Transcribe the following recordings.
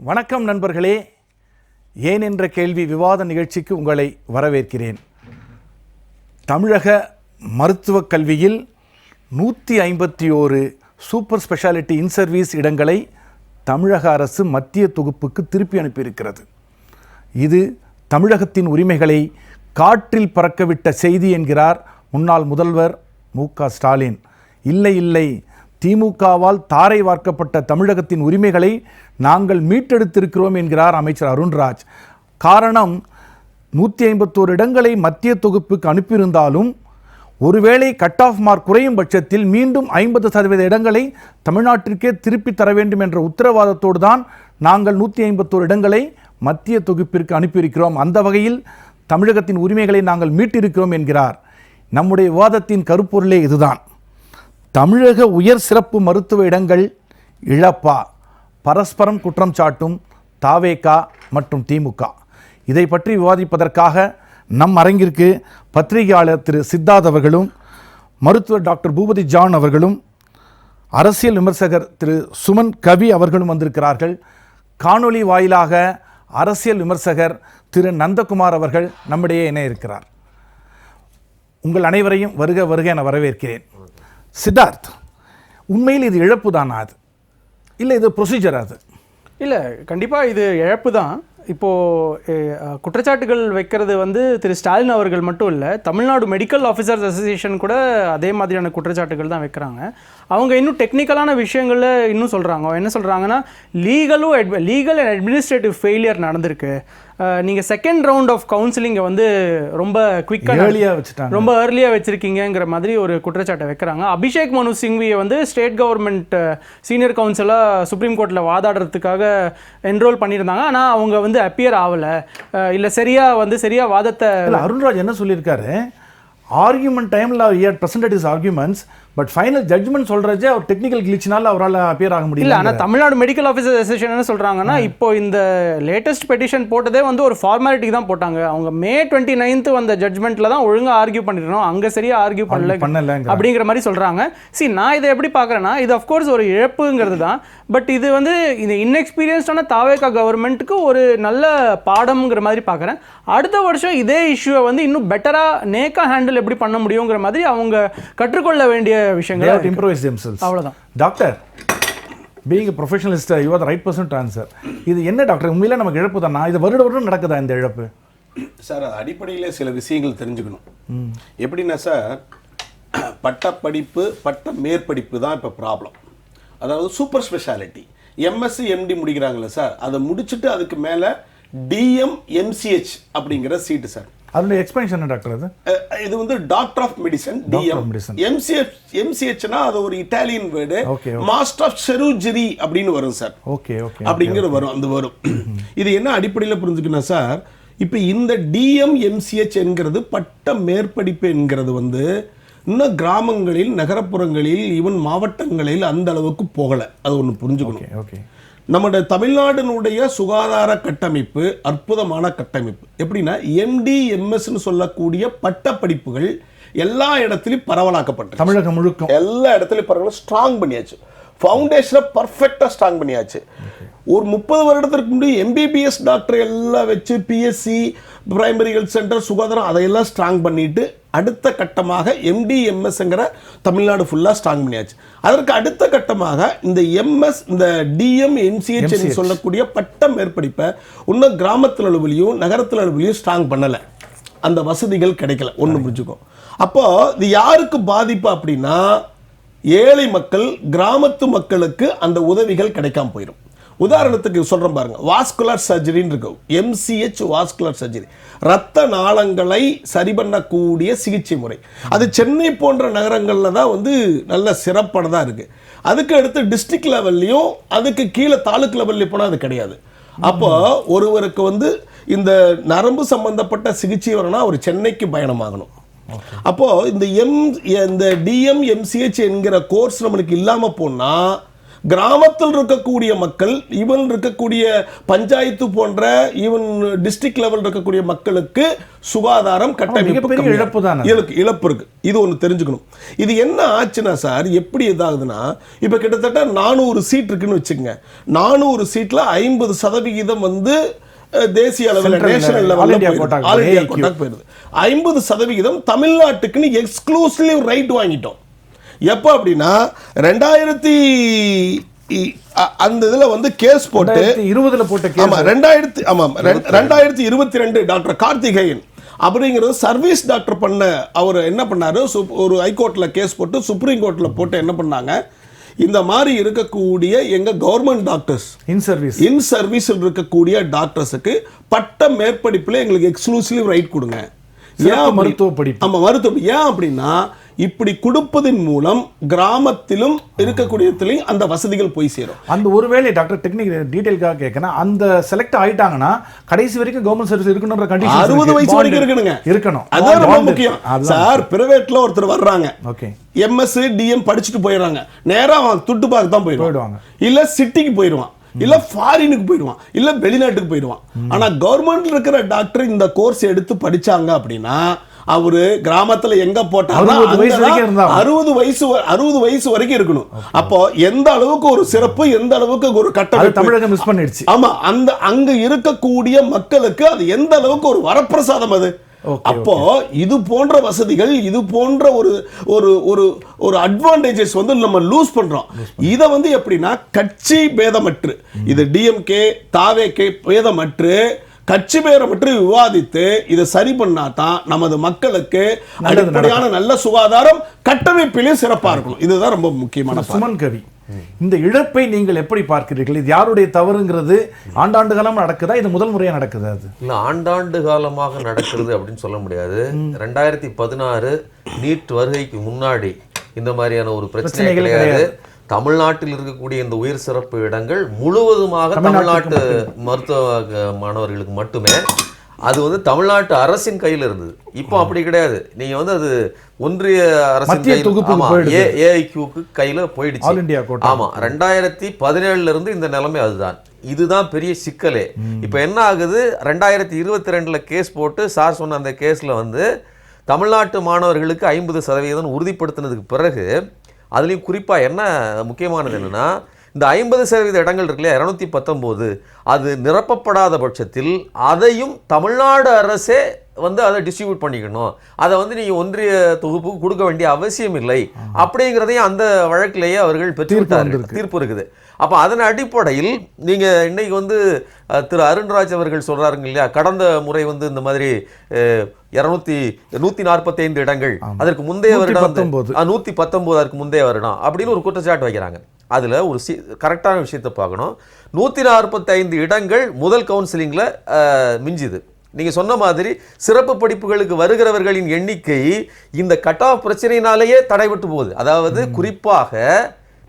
வணக்கம் நண்பர்களே, ஏன் என்ற கேள்வி விவாத நிகழ்ச்சிக்கு உங்களை வரவேற்கிறேன். தமிழக மருத்துவக் கல்வியில் 151 சூப்பர் ஸ்பெஷாலிட்டி இன்சர்வீஸ் இடங்களை தமிழக அரசு மத்திய தொகுப்புக்கு திருப்பி அனுப்பியிருக்கிறது. இது தமிழகத்தின் உரிமைகளை காற்றில் பறக்கவிட்ட செய்தி என்கிறார் முன்னாள் முதல்வர் மு.க. ஸ்டாலின். இல்லை, திமுகவால் தாரை வார்க்கப்பட்ட தமிழகத்தின் உரிமைகளை நாங்கள் மீட்டெடுத்திருக்கிறோம் என்கிறார் அமைச்சர் அருண்ராஜ். காரணம், 151 இடங்களை மத்திய தொகுப்புக்கு அனுப்பியிருந்தாலும் ஒருவேளை கட் ஆஃப் மார்க் குறையும் பட்சத்தில் மீண்டும் 50% இடங்களை தமிழ்நாட்டிற்கே திருப்பி தர வேண்டும் என்ற உத்தரவாதத்தோடு தான் நாங்கள் 151 இடங்களை மத்திய தொகுப்பிற்கு அனுப்பியிருக்கிறோம். அந்த வகையில் தமிழகத்தின் உரிமைகளை நாங்கள் மீட்டிருக்கிறோம் என்கிறார். நம்முடைய விவாதத்தின் கருப்பொருளே இதுதான். தமிழக உயர் சிறப்பு மருத்துவ இடங்கள் இழப்பா? பரஸ்பரம் குற்றம் சாட்டும் தாவேகா மற்றும் திமுக. இதை பற்றி விவாதிப்பதற்காக நம் அரங்கிற்கு பத்திரிகையாளர் திரு சித்தார்த் அவர்களும், மருத்துவர் டாக்டர் பூபதி ஜான் அவர்களும், அரசியல் விமர்சகர் திரு சுமன் கவி அவர்களும் வந்திருக்கிறார்கள். காணொலி வாயிலாக அரசியல் விமர்சகர் திரு நந்தகுமார் அவர்கள் நம்மிடையே இணைய இருக்கிறார். உங்கள் அனைவரையும் வருக வருக என வரவேற்கிறேன். சித்தார்த், உண்மையில் இது இழப்பு தானா? அது இல்லை, இது ப்ரொசீஜர்? அது இல்லை, கண்டிப்பாக இது இழப்பு தான். இப்போது குற்றச்சாட்டுகள் வைக்கிறது திரு ஸ்டாலின் அவர்கள் மட்டும் இல்லை, தமிழ்நாடு மெடிக்கல் ஆஃபீஸர்ஸ் அசோசியேஷன் கூட அதே மாதிரியான குற்றச்சாட்டுகள் தான் வைக்கிறாங்க. அவங்க இன்னும் டெக்னிக்கலான விஷயங்களில் இன்னும் சொல்கிறாங்க. என்ன சொல்கிறாங்கன்னா, லீகல் அண்ட் அட்மினிஸ்ட்ரேட்டிவ் ஃபெயிலியர் நடந்திருக்கு. நீங்கள் செகண்ட் ரவுண்ட் ஆஃப் கவுன்சிலிங்கை ரொம்ப குவிக்காக ரொம்ப ஏர்லியாக வச்சுருக்கீங்கிற மாதிரி ஒரு குற்றச்சாட்டை வைக்கிறாங்க. அபிஷேக் மனு சிங்வியை ஸ்டேட் கவர்மெண்ட் சீனியர் கவுன்சிலாக சுப்ரீம் கோர்ட்டில் வாதாடுறதுக்காக என்ரோல் பண்ணியிருந்தாங்க. ஆனால் அவங்க அப்பியர் ஆகலை, இல்லை சரியாக வாதத்தை. அருண்ராஜ் என்ன சொல்லியிருக்காரு, ஆர்கியூமெண்ட் டைமில் he presented his arguments, but final judgment சொல்கிறதே அவர் டெக்னிக்கல் கிளிச்சினால அவரால் அப்பியர் ஆக முடியல. ஆனால் தமிழ்நாடு மெடிக்கல் ஆஃபீஸர் அசோசியேஷன் என்ன சொல்கிறாங்கன்னா, இப்போ இந்த லேட்டஸ்ட் பெட்டிஷன் போட்டதே ஒரு ஃபார்மாலிட்டி தான் போட்டாங்க. அவங்க May 29 வந்த ஜட்ஜ்மெண்ட்டில் தான் ஒழுங்காக ஆர்கியூ பண்ணிடணும், அங்கே சரியாக ஆர்கியூ பண்ணல அப்படிங்கிற மாதிரி சொல்கிறாங்க. நான் இதை எப்படி பார்க்குறேன்னா, இது அஃப்கோர்ஸ் ஒரு இழப்புங்கிறது தான். பட் இது இந்த இன்எக்ஸ்பீரியன்ஸ்டான தாவேகா கவர்மெண்ட்டுக்கு ஒரு நல்ல பாடம்ங்கிற மாதிரி பார்க்குறேன். அடுத்த வருஷம் இதே இஷ்யூவை இன்னும் பெட்டராக நேக்காக ஹேண்டில் எப்படி பண்ண முடியுங்கிற மாதிரி அவங்க கற்றுக்கொள்ள வேண்டிய விஷயங்கள். அவ்வளவுதான். Doctor, being a professionalist, you are the right person to answer. இது என்ன டாக்டர், உண்மையில நமக்கு இழப்பு தானா? இது வருடம் நடக்குதா இந்த இழப்பு? சார், அடிப்படையிலே சில விஷயங்கள் தெரிஞ்சுக்கணும். எப்படின்னா சார், பட்டப்படிப்பு பட்ட மேற்படிப்பு தான் இப்போ ப்ராப்ளம். அதாவது சூப்பர் ஸ்பெஷாலிட்டி எம்எஸ்சி எம்டி முடிக்கிறாங்களே சார், அதை முடிச்சுட்டு அதுக்கு மேலே டிஎம் எம்சிஹெச் அப்படிங்கிற சீட்டு சார். அதோட எக்ஸ்பென்ஷன் என்ன டாக்டர்? இது டாக்டர் ஆஃப் மெடிசன் டிஎம். எம்சிஹெச்னா அது ஒரு Italian word, master of surgery அப்படின்னு வரும் சார். அப்படிங்கிற வரும், அந்த வரும். இது என்ன அடிப்படையில் புரிஞ்சுக்கணும் சார், இப்போ இந்த டிஎம் எம்சிஹெச் என்கிறது பட்ட மேற்படிப்பு என்கிறது இன்னும் கிராமங்களில், நகரப்புறங்களில், ஈவன் மாவட்டங்களில் அந்த அளவுக்கு போகலை. அது ஒன்று புரிஞ்சுக்கணும். நம்முடைய தமிழ்நாட்டினுடைய சுகாதார கட்டமைப்பு அற்புதமான கட்டமைப்பு. எப்படின்னா, எம்டி எம்எஸ்ன்னு சொல்லக்கூடிய பட்ட படிப்புகள் எல்லா இடத்துலையும் பரவலாக்கப்பட்டு, தமிழகம் முழுக்க எல்லா இடத்துலையும் பரவலாக ஸ்ட்ராங் பண்ணியாச்சு. ஃபவுண்டேஷனை பர்ஃபெக்டாக ஸ்ட்ராங் பண்ணியாச்சு. ஒரு 30 வருடத்திற்கு முன்னாடி எம்பிபிஎஸ் டாக்டர் எல்லாம் வச்சு பிஎஸ்சி, பிரைமரி ஹெல்த் சென்டர், சுகாதாரம் அதையெல்லாம் ஸ்ட்ராங் பண்ணிட்டு அடுத்த கட்டமாக எம்டிஎம்எஸ்ங்கிற தமிழ்நாடு ஃபுல்லாக ஸ்ட்ராங் பண்ணியாச்சு. அதற்கு அடுத்த கட்டமாக இந்த எம்எஸ், இந்த டிஎம் எம்சிஹெச் சொல்லக்கூடிய பட்ட மேற்படிப்பை இன்னும் கிராமத்தில் அளவுலையும் நகரத்தில் அளவுலையும் ஸ்ட்ராங் பண்ணலை. அந்த வசதிகள் கிடைக்கல. ஒன்று புரிஞ்சுக்கோ. அப்போ இது யாருக்கு பாதிப்பு அப்படின்னா, ஏழை மக்கள், கிராமத்து மக்களுக்கு அந்த உதவிகள் கிடைக்காம போயிடும். உதாரணத்துக்கு சொல்கிறேன் பாருங்க, வாஸ்குலர் சர்ஜரின்னு இருக்கு. எம்சிஹெச் வாஸ்குலர் சர்ஜரி, இரத்த நாளங்களை சரி பண்ணக்கூடிய சிகிச்சை முறை. அது சென்னை போன்ற நகரங்களில் தான் நல்ல சிறப்பானதாக இருக்குது. அதுக்கு அடுத்து டிஸ்ட்ரிக்ட் லெவல்லையும் அதுக்கு கீழே தாலுக் லெவல்லையும் போனால் அது கிடையாது. அப்போ ஒருவருக்கு இந்த நரம்பு சம்பந்தப்பட்ட சிகிச்சை வரணும்னா அவர் சென்னைக்கு பயணமாகணும். அப்போது இந்த டிஎம் எம்சிஹெச் என்கிற கோர்ஸ் நம்மளுக்கு இல்லாமல் போனால் கிராமத்தில் இருக்கக்கூடிய மக்கள், ஈவன் இருக்கக்கூடிய பஞ்சாயத்து போன்ற ஈவன் டிஸ்ட்ரிக்ட் லெவல் இருக்கக்கூடிய மக்களுக்கு சுகாதாரம் கட்டமைப்பு இழப்பு இருக்கு. இது ஒன்று தெரிஞ்சுக்கணும். இது என்ன ஆச்சுன்னா சார், எப்படி இதாகுதுன்னா, இப்போ கிட்டத்தட்ட 400 சீட் இருக்குன்னு வச்சுக்கோங்க. 400 சீட்ல 50% வந்து தேசிய அளவில் நேஷனல் லெவலில் ஆல் இந்தியா கோட்டாக்கு போயிருது. 50% தமிழ்நாட்டுக்குன்னு எக்ஸ்க்ளூசிவ் ரைட் வாங்கிட்டோம். எப்போ அப்படின்னா 2000 அந்த இதுல வந்து கேஸ் போட்டு 2020 போட்ட கேஸ். ஆமா 2022 டாக்டர் கார்த்திகேயன் அப்படிங்கிறது சர்வீஸ் டாக்டர் பண்ண அவர் என்ன பண்ணாரு, ஒரு ஹைகோர்ட்ல கேஸ் போட்டு சுப்ரீம் கோர்ட்ல போட்டு என்ன பண்ணாங்க, இந்த மாதிரி இருக்கக்கூடிய எங்க கவர்மெண்ட் டாக்டர்ஸ் இன் சர்வீஸ் இருக்கக்கூடிய டாக்டர்ஸுக்கு பட்ட மேற்படிப்புல எங்களுக்கு எக்ஸ்க்ளூசிவ் ரைட் கொடுங்க. ஏன் மருத்துவ படிப்பு? ஆமா மருத்துவ. ஏன் அப்படின்னா இப்படி கொடுப்பதன் மூலம் கிராமத்திலும் இருக்கக்கூடியதிலும் அந்த வசதிகள் போய் சேரும். அந்த ஒருவேளை டாக்டர் டெக்னிக் டீடைல்காக கேட்கணும், அந்த செலக்ட் ஆயிட்டாங்கன்னா கடைசி வரைக்கும் கவர்மெண்ட் சர்வீஸ் இருக்கணும்ன்ற கண்டிஷன் 60 வயசு வரைக்கும் இருக்கணும். அதான் ரொம்ப முக்கியம் சார். பிரைவேட்ல ஒருத்தர் வர்றாங்க, ஓகே எம்எஸ் டிஎம் படிச்சுட்டு போயிடுறாங்க, நேரா துட்டு பார்க்க தான் போயிடுவாங்க, இல்ல சிட்டிக்கு போயிடுவான், இல்ல ஃபாரினுக்கு போயிடுவான், இல்ல வெளிநாட்டுக்கு போயிடுவான். ஆனா கவர்மெண்ட்ல இருக்கிற டாக்டர் இந்த கோர்ஸ் எடுத்து படிச்சாங்க அப்படின்னா அவரு கிராமத்துல எங்க போட்டாலும் 60 வயசு வரைக்கும் இருக்கணும். அப்போ எந்த அளவுக்கு ஒரு சிறப்பு, எந்த அளவுக்கு ஒரு கட்டமைப்பு தமிழகம் மிஸ் பண்ணிடுச்சு. ஆமா, அந்த அங்க இருக்கக்கூடிய மக்களுக்கு அது எந்த அளவுக்கு ஒரு வரப்பிரசாதம் அது. அப்போ இது போன்ற வசதிகள், இது போன்ற ஒரு அட்வான்டேஜஸ் வந்து நம்ம லூஸ் பண்றோம். இத வந்து எப்படின்னா கட்சி பேதமற்று, இது டிஎம்கே தாவேகே பேதமற்று கட்சி பேரமற்று விவாதித்து இதை சரி பண்ணா தான் நமது மக்களுக்கு அடிப்படையான நல்ல சுகாதாரம் கட்டமைப்பிலையும் சிறப்பா இருக்கணும். இதுதான் ரொம்ப முக்கியமான. சுமன் கவி, இந்த இழப்பை நீங்கள் எப்படி பார்க்கிறீர்கள்? இது யாருடைய தவறுங்கிறது ஆண்டாண்டு காலமா நடக்குதா, இது முதல் முறையா நடக்குது? அது இல்ல ஆண்டாண்டு காலமாக நடக்கிறது அப்படின்னு சொல்ல முடியாது. 2016 நீட் வருகைக்கு முன்னாடி இந்த மாதிரியான ஒரு பிரச்சனை கிடையாது. தமிழ்நாட்டில் இருக்கக்கூடிய இந்த உயர் சிறப்பு இடங்கள் முழுவதுமாக தமிழ்நாட்டு மருத்துவ மாணவர்களுக்கு மட்டுமே. அது வந்து தமிழ்நாட்டு அரசின் கையில் இருந்தது. இப்போ அப்படி கிடையாது. நீங்க வந்து அது ஒன்றிய அரசின் ஏஐக்யூக்கு கையில போயிடுச்சு. ஆமா 2017 இருந்து இந்த நிலைமை அதுதான். இதுதான் பெரிய சிக்கலே. இப்போ என்ன ஆகுது, 2022 கேஸ் போட்டு சார் சொன்ன அந்த கேஸ்ல வந்து தமிழ்நாட்டு மாணவர்களுக்கு 50% உறுதிப்படுத்தினதுக்கு பிறகு அதுலேயும் குறிப்பாக என்ன முக்கியமானது என்னென்னா, இந்த 50% இடங்கள் இருக்கு இல்லையா 219, அது நிரப்பப்படாத பட்சத்தில் அதையும் தமிழ்நாடு அரசே வந்து அதை டிஸ்ட்ரிபியூட் பண்ணிக்கணும். அதை வந்து நீங்கள் ஒன்றிய தொகுப்புக்கு கொடுக்க வேண்டிய அவசியம் இல்லை அப்படிங்கிறதையும் அந்த வழக்கிலேயே அவர்கள் பெற்றுவிட்டார்கள். தீர்ப்பு இருக்குது. அப்போ அதன் அடிப்படையில் நீங்கள் இன்னைக்கு வந்து திரு அருண்ராஜ் அவர்கள் சொல்கிறாருங்க இல்லையா, கடந்த முறை வந்து இந்த மாதிரி 145 இடங்கள், அதற்கு முந்தைய வருடம் 119, அதற்கு முந்தைய வருடம் அப்படின்னு ஒரு குற்றச்சாட்டு வைக்கிறாங்க. அதில் ஒரு கரெக்டான விஷயத்தை பார்க்கணும். 145 இடங்கள் முதல் கவுன்சிலிங்கில் மிஞ்சுது. நீங்கள் சொன்ன மாதிரி சிறப்பு படிப்புகளுக்கு வருகிறவர்களின் எண்ணிக்கை இந்த கட் ஆஃப் பிரச்சனையினாலேயே தடைபட்டு போகுது. அதாவது குறிப்பாக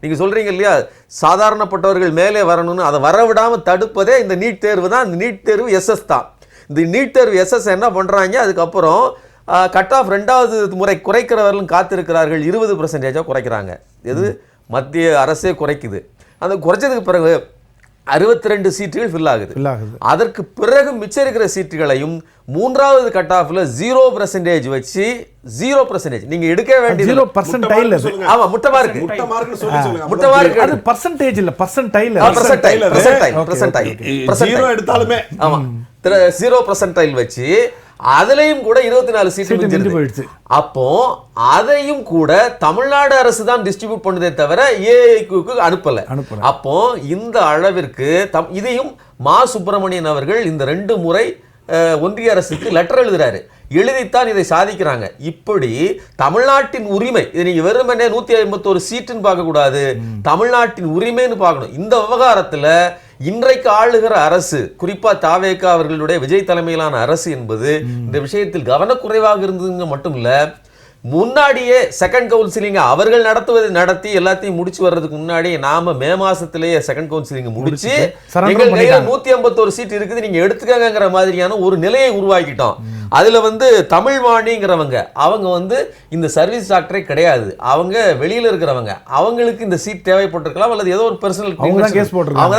நீங்கள் சொல்கிறீங்க இல்லையா, சாதாரணப்பட்டவர்கள் மேலே வரணும்னு, அதை வரவிடாமல் தடுப்பதே இந்த நீட் தேர்வு தான். இந்த நீட் தேர்வு எஸ்எஸ் தான். இந்த நீட் தேர்வு எஸ்எஸ் என்ன பண்ணுறாங்க, அதுக்கப்புறம் கட் ஆஃப் 2வது முறை குறைக்கிறவர்களும் காத்திருக்கிறார்கள். 20% குறைக்கிறாங்க. இது மத்திய அரசே குறைக்குது. அந்த குறைச்சதுக்கு பிறகு 62 சீட்டுகள் ஃபில் ஆகுது. அதற்கு பிறகு மிச்சம் இருக்கிற சீட்டுகளையும் 3வது கட் ஆஃப்ல 0% வச்சு 0% நீங்க எடுக்க வேண்டியது 0%. ஆமா முட்டை மார்க் அது பர்சன்டேஜ் இல்ல, பர்சன்டைல். 0 எடுத்தாலுமே ஆமா 0% வச்சு அதுலயும் கூட 24 சீட்டு போயிடுச்சு. அப்போ அதையும் கூட தமிழ்நாடு அரசு தான் டிஸ்ட்ரிபியூட் பண்ணுதே தவிர ஏஐக்யூக்கு அனுப்பல. அப்போ இந்த அளவிற்கு இதையும் மா சுப்பிரமணியன் அவர்கள் இந்த 2 முறை ஒன்றிய அரசுக்கு லெட்டர் எழுதுறாரு. எழுதித்தான் இதை சாதிக்கிறாங்க. இப்படி தமிழ்நாட்டின் உரிமை, இது நீங்க வெறுமனே 151 சீட்டுன்னு பார்க்க கூடாது, தமிழ்நாட்டின் உரிமைன்னு பார்க்கணும். இந்த விவகாரத்துல இன்றைக்கு ஆளுகிற அரசு, குறிப்பா தாவேகா அவர்களுடைய விஜய் தலைமையிலான அரசு என்பது இந்த விஷயத்தில் கவனக்குறைவாக இருந்ததுங்க மட்டும் இல்ல, முன்னாடியே செகண்ட் கவுன்சிலிங் அவர்கள் நடத்தி எல்லாத்தையும் முடிச்சு வர்றதுக்கு முன்னாடி நாம மே மாசத்திலேயே செகண்ட் கவுன்சிலிங் முடிச்சு எங்கள் கையில 151 சீட் இருக்குது, நீங்க எடுத்துக்கங்கிற மாதிரியான ஒரு நிலையை உருவாக்கிட்டோம். அதுல வந்து தமிழ்வாணிங்கிறவங்க அவங்க வந்து இந்த சர்வீஸ் டாக்டரே கிடையாது, அவங்க வெளியில இருக்கிறவங்க, அவங்களுக்கு இந்த சீட் தேவைப்பட்டிருக்கலாம் அல்லது ஏதோ ஒரு பர்சனல் அவங்க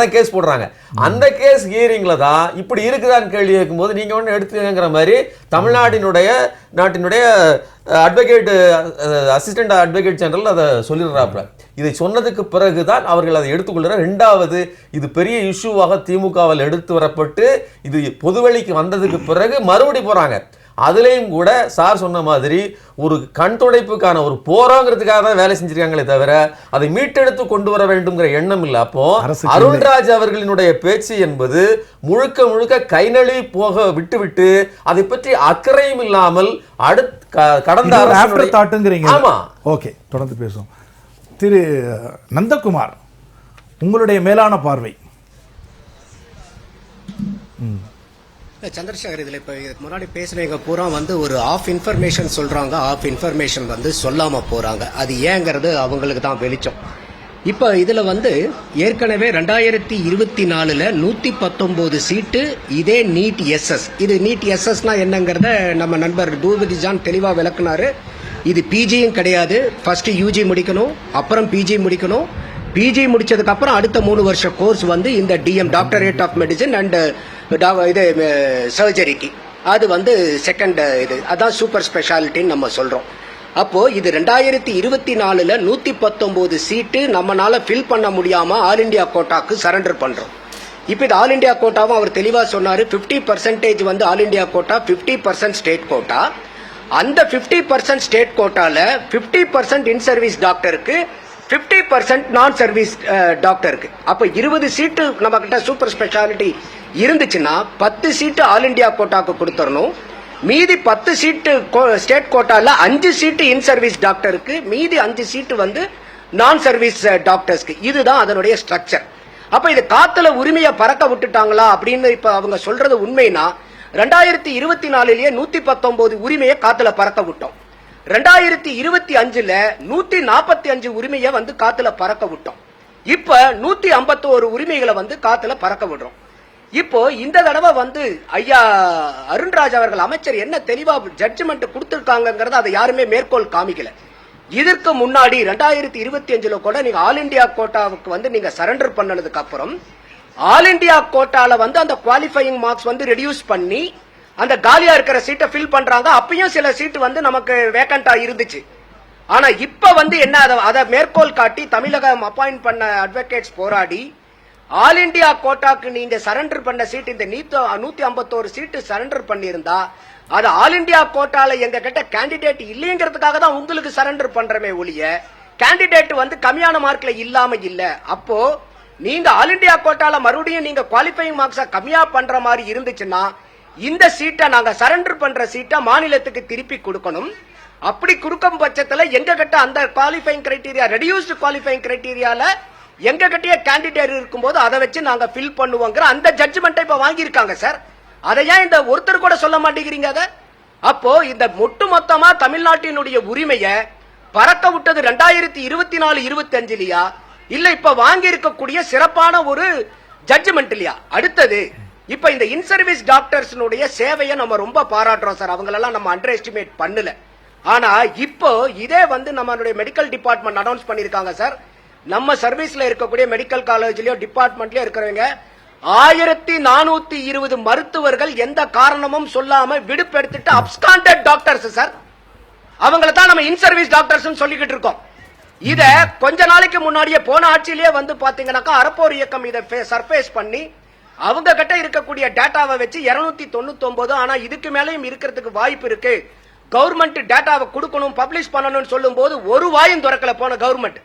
தான் கேஸ் போடுறாங்க. அந்த கேஸ் ஹியரிங்ல தான் இப்படி இருக்குதான்னு கேள்வி கேட்கும்போது நீங்க ஒண்ணு எடுத்துக்கங்கிற மாதிரி நாட்டினுடைய அட்வொகேட் அசிஸ்டன்ட் அட்வொகேட் ஜெனரல் அதை சொல்லிடுறாப்ல. இதை சொன்னதுக்கு பிறகுதான் அவர்கள் அதை எடுத்துக்கொள்கிறார். ரெண்டாவது, இது பெரிய இஷ்யூவாக திமுகவில் எடுத்து வரப்பட்டு இது பொதுவெளிக்கு வந்ததுக்கு பிறகு மறுபடி போறாங்க. அதுலேயும் கூட சார் சொன்ன மாதிரி ஒரு கண் துடைப்புக்கான ஒரு போராங்கிறதுக்காக தான் வேலை செஞ்சிருக்காங்களே தவிர அதை மீட்டெடுத்து கொண்டு வர வேண்டும்ங்கிற எண்ணம் இல்லை. அப்போ அருண்ராஜ் அவர்களினுடைய பேச்சு என்பது முழுக்க முழுக்க கைநழி போக விட்டுவிட்டு அதை பற்றி அக்கறையும் இல்லாமல் கடந்த அரசு. ஆமா, ஓகே, தொடர்ந்து பேசுவோம். திரு நந்தகுமார், உங்களுடைய மேலான பார்வை. சந்திரசேகர், இதில் இப்போ இதுக்கு முன்னாடி பேசுனவங்க பூரா வந்து ஒரு ஆஃப் இன்ஃபர்மேஷன் சொல்கிறாங்க, ஆஃப் இன்ஃபர்மேஷன் வந்து சொல்லாமல் போகிறாங்க. அது ஏங்கிறது அவங்களுக்கு தான் வெளிச்சம். இப்போ இதில் வந்து ஏற்கனவே 2024 119 சீட்டு இதே நீட் எஸ்எஸ். இது நீட் எஸ்எஸ்னா என்னங்கிறத நம்ம நண்பர் தூபதி ஜான் தெளிவாக விளக்குனாரு. இது பிஜியும் கிடையாது. ஃபர்ஸ்ட் யூஜி முடிக்கணும், அப்புறம் பிஜி முடிக்கணும். பிஜி முடிச்சதுக்கு அப்புறம் அடுத்த 3 வருஷ கோர்ஸ் வந்து இந்த DM doctorate of medicine and இது சர்ஜரிக்கு, அது வந்து செகண்ட் இது, அதான் சூப்பர் ஸ்பெஷாலிட்டின்னு நம்ம சொல்றோம். அப்போ இது 2024 119 சீட்டு நம்மளால ஃபில் பண்ண முடியாம ஆல் இண்டியா கோட்டாக்கு சரண்டர் பண்றோம். இப்போ இது ஆல் இண்டியா கோட்டாவும் அவர் தெளிவா சொன்னாரு. 50% வந்து all India quota, 50% state quota. அந்த 50% ஸ்டேட் கோட்டால 50% இன் சர்வீஸ் டாக்டருக்கு, 50% நான் சர்வீஸ் டாக்டருக்கு. அப்ப 20 சீட்டு நம்ம கிட்ட சூப்பர் ஸ்பெஷாலிட்டி இருந்துச்சுன்னா 10 சீட்டு ஆல் இண்டியா கோட்டாக்கு கொடுத்துடணும். மீதி 10 சீட்டு ஸ்டேட் கோட்டால 5 சீட்டு இன் சர்வீஸ் டாக்டருக்கு, மீதி 5 சீட்டு வந்து நான் சர்வீஸ் டாக்டர்ஸ்க்கு. இதுதான் அதனுடைய ஸ்ட்ரக்சர். அப்ப இது காத்துல உரிமையை பறக்க விட்டுட்டாங்களா அப்படின்னு இப்ப அவங்க சொல்றது உண்மைனா, 2024 119 உரிமையை காத்துல பறக்க விட்டோம். 2025 145 உரிமையை வந்து காத்துல பறக்க விட்டோம். இப்ப 151 உரிமைகளை வந்து காத்துல பறக்க விடுறோம். இப்போ இந்த தடவை வந்து ஐயா அருண்ராஜ் அவர்கள் அமைச்சர் என்ன தெளிவா ஜட்ஜ்மெண்ட் கொடுத்திருக்காங்கிறத அதை யாருமே மேற்கோள் காமிக்கல. இதற்கு முன்னாடி 2025 கூட நீங்க ஆல் இண்டியா கோட்டாவுக்கு வந்து நீங்க சரண்டர் பண்ணதுக்கு அப்புறம் ஆல் இண்டியா கோட்டால வந்து அந்த குவாலிஃபையிங் மார்க்ஸ் வந்து ரெடியூஸ் பண்ணி அந்த காலியா இருக்கிற சீட்டை ஃபில் பண்றாங்க. அப்பயும் சில சீட்டு வந்து நமக்கு வேக்கண்டா இருந்துச்சு. ஆனா இப்ப வந்து என்ன, அதை மேற்கோள் காட்டி தமிழகம் அப்பாயிண்ட் பண்ண அட்வொகேட்ஸ் போராடி ஆல் இண்டியா கோட்டாக்கு நீங்க சரண்டர் பண்ண சீட் இந்த 151 சீட்டு சரண்டர் பண்ணியிருந்தா அது ஆல் இண்டியா கோட்டால எங்க கிட்ட கேண்டிடேட் இல்லைங்கிறதுக்காக தான் உங்களுக்கு சரண்டர் பண்றமே ஒழிய கேண்டிடேட் வந்து கம்மியான மார்க்ல இல்லாம இல்ல. அப்போ நீங்க ஆல் இண்டியா கோட்டால மறுபடியும் நீங்க குவாலிஃபைங் மார்க்ஸ கம்மியா பண்ற மாதிரி இருந்துச்சுன்னா இந்த சீட்டை நாங்க சரண்டர் பண்ற சீட்டை மாநிலத்துக்கு திருப்பி கொடுக்கணும். அப்படி கொடுக்கும் பட்சத்துல எங்க கிட்ட அந்த குவாலிஃபைங் கிரைட்டீரியா, ரெடியூஸ்டு குவாலிஃபைங் கிரைட்டீரியால எங்க கிட்டே கேண்டிடேட் இருக்கும்போது அதை வச்சு நாங்க ஃபில் பண்ணுவோங்கிற அந்த ஜட்ஜ்மெண்ட் இப்ப வாங்கியிருக்காங்க சார். அதை ஏன் இந்த ஒருத்தர் கூட சொல்ல மாட்டேங்கிறீங்க? அதை அப்போ இந்த ஒட்டுமொத்தமா தமிழ்நாட்டினுடைய உரிமையை பறக்க விட்டது 2024-25 இல்ல இப்ப வாங்கி இருக்கக்கூடிய சிறப்பான ஒரு ஜட்ஜ்மெண்ட் இல்லையா? அடுத்தது இப்ப இந்த இன் சர்வீஸ் டாக்டர்ஸ்னுடைய சேவையை நம்ம ரொம்ப பாராட்டுறோம் சார். அவங்களெல்லாம் நம்ம அண்டர் எஸ்டிமேட் பண்ணல. ஆனா இப்போ இதே வந்து நம்மளுடைய மெடிக்கல் டிபார்ட்மெண்ட் அனௌன்ஸ் பண்ணிருக்காங்க சார். நம்ம சர்வீஸ்ல இருக்கக்கூடிய மெடிக்கல் காலேஜ்லயோ டிபார்ட்மெண்ட்லயோ இருக்கிறவங்க 1420 மருத்துவர்கள் எந்த காரணமும் சொல்லாம விடுப்பெடுத்துட்டு அப்ஸ்காண்டட் டாக்டர்ஸ் சார். அவங்கள தான் நம்ம இன் சர்வீஸ் டாக்டர்ஸ் சொல்லிக்கிட்டு இருக்கோம். இத கொஞ்ச நாளைக்கு முன்னாடியே போன ஆட்சியிலேயே வந்து பாத்தீங்கன்னாக்கா அறப்போர் இயக்கம் இதை சர்ஃபேஸ் பண்ணி அவங்க கிட்ட இருக்கக்கூடிய டேட்டாவை வச்சு 299, ஆனா இதுக்கு மேலேயும் இருக்கிறதுக்கு வாய்ப்பு இருக்கு, கவர்மெண்ட் டேட்டாவை கொடுக்கணும், பப்ளிஷ் பண்ணணும்னு சொல்லும் போது ஒரு வாயும் திறக்கல போன கவர்மெண்ட்.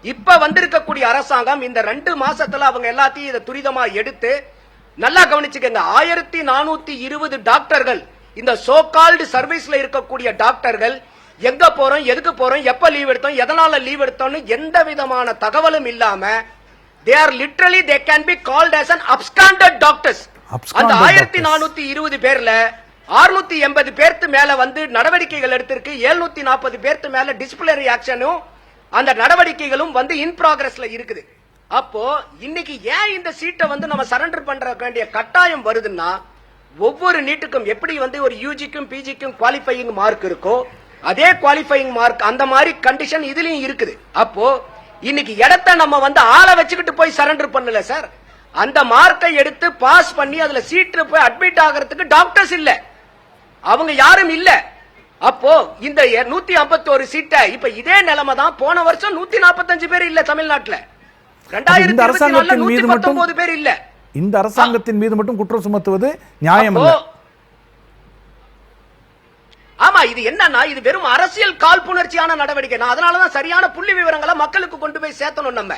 இப்ப வந்திருக்கக்கூடிய அரசாங்கம் இந்த 2 மாசத்துல அவங்க எல்லாத்தையும் இதை துரிதமா எடுத்து நல்லா கவனிச்சுக்கங்க. 1420 டாக்டர்கள் இந்த சோகால்டு சர்வீஸ்ல இருக்கக்கூடிய டாக்டர்கள் எங்க போறோம், எதுக்கு போறோம், எப்ப லீவ் எடுத்தோம், எதனால லீவ் எடுத்தோம்னு எந்த விதமான தகவலும் இல்லாம they are literally they can be called as an absconded doctors. அந்த 1420 பேர்ல 680 பேருக்கு மேல வந்து நடவடிக்கைகள் எடுத்திருக்கு. 740 பேருக்கு மேல டிசிப்ளினரி ஆக்ஷனும் அந்த நடவடிக்கைகளும் வந்து இன் ப்ராக்ரஸ்ல இருக்குது. அப்போ இன்னைக்கு ஏன் இந்த சீட்டை வந்து நம்ம சரண்டர் பண்ற வேண்டிய கட்டாயம் வருதுன்னா ஒவ்வொரு நீட்டுக்கும் எப்படி வந்து ஒரு யூஜிக்கும் பிஜிக்கும் குவாலிஃபையிங் மார்க் இருக்கோ அதே குவாலிஃபையிங் மார்க் அந்த மாதிரி கண்டிஷன் இதுலயும் இருக்குது. அப்போ இன்னைக்கு இடத்த நம்ம வந்து ஆளை வச்சுக்கிட்டு போய் சரண்டர் பண்ணல சார். அந்த மார்க்கை எடுத்து பாஸ் பண்ணி அதுல சீட்டு போய் அட்மிட் ஆகிறதுக்கு டாக்டர்ஸ் இல்ல, அவங்க யாரும் இல்ல. அப்போ இந்த 151 சீட்டை இப்ப இதே நிலைமை தான். போன வருஷம் 145 பேர் இல்ல தமிழ்நாட்டுல, 2024 119 பேர் இல்ல. இந்த அரசாங்கத்தின் மீது மட்டும் குற்றம் சுமத்துவது நியாயம் இல்ல. ஆமா, இது என்னன்னா இது வெறும் அரசியல் காழ்ப்புணர்ச்சியான நடவடிக்கை. நான் அதனாலதான் சரியான புள்ளி விவரங்களை மக்களுக்கு கொண்டு போய் சேர்த்தணும் நம்ம.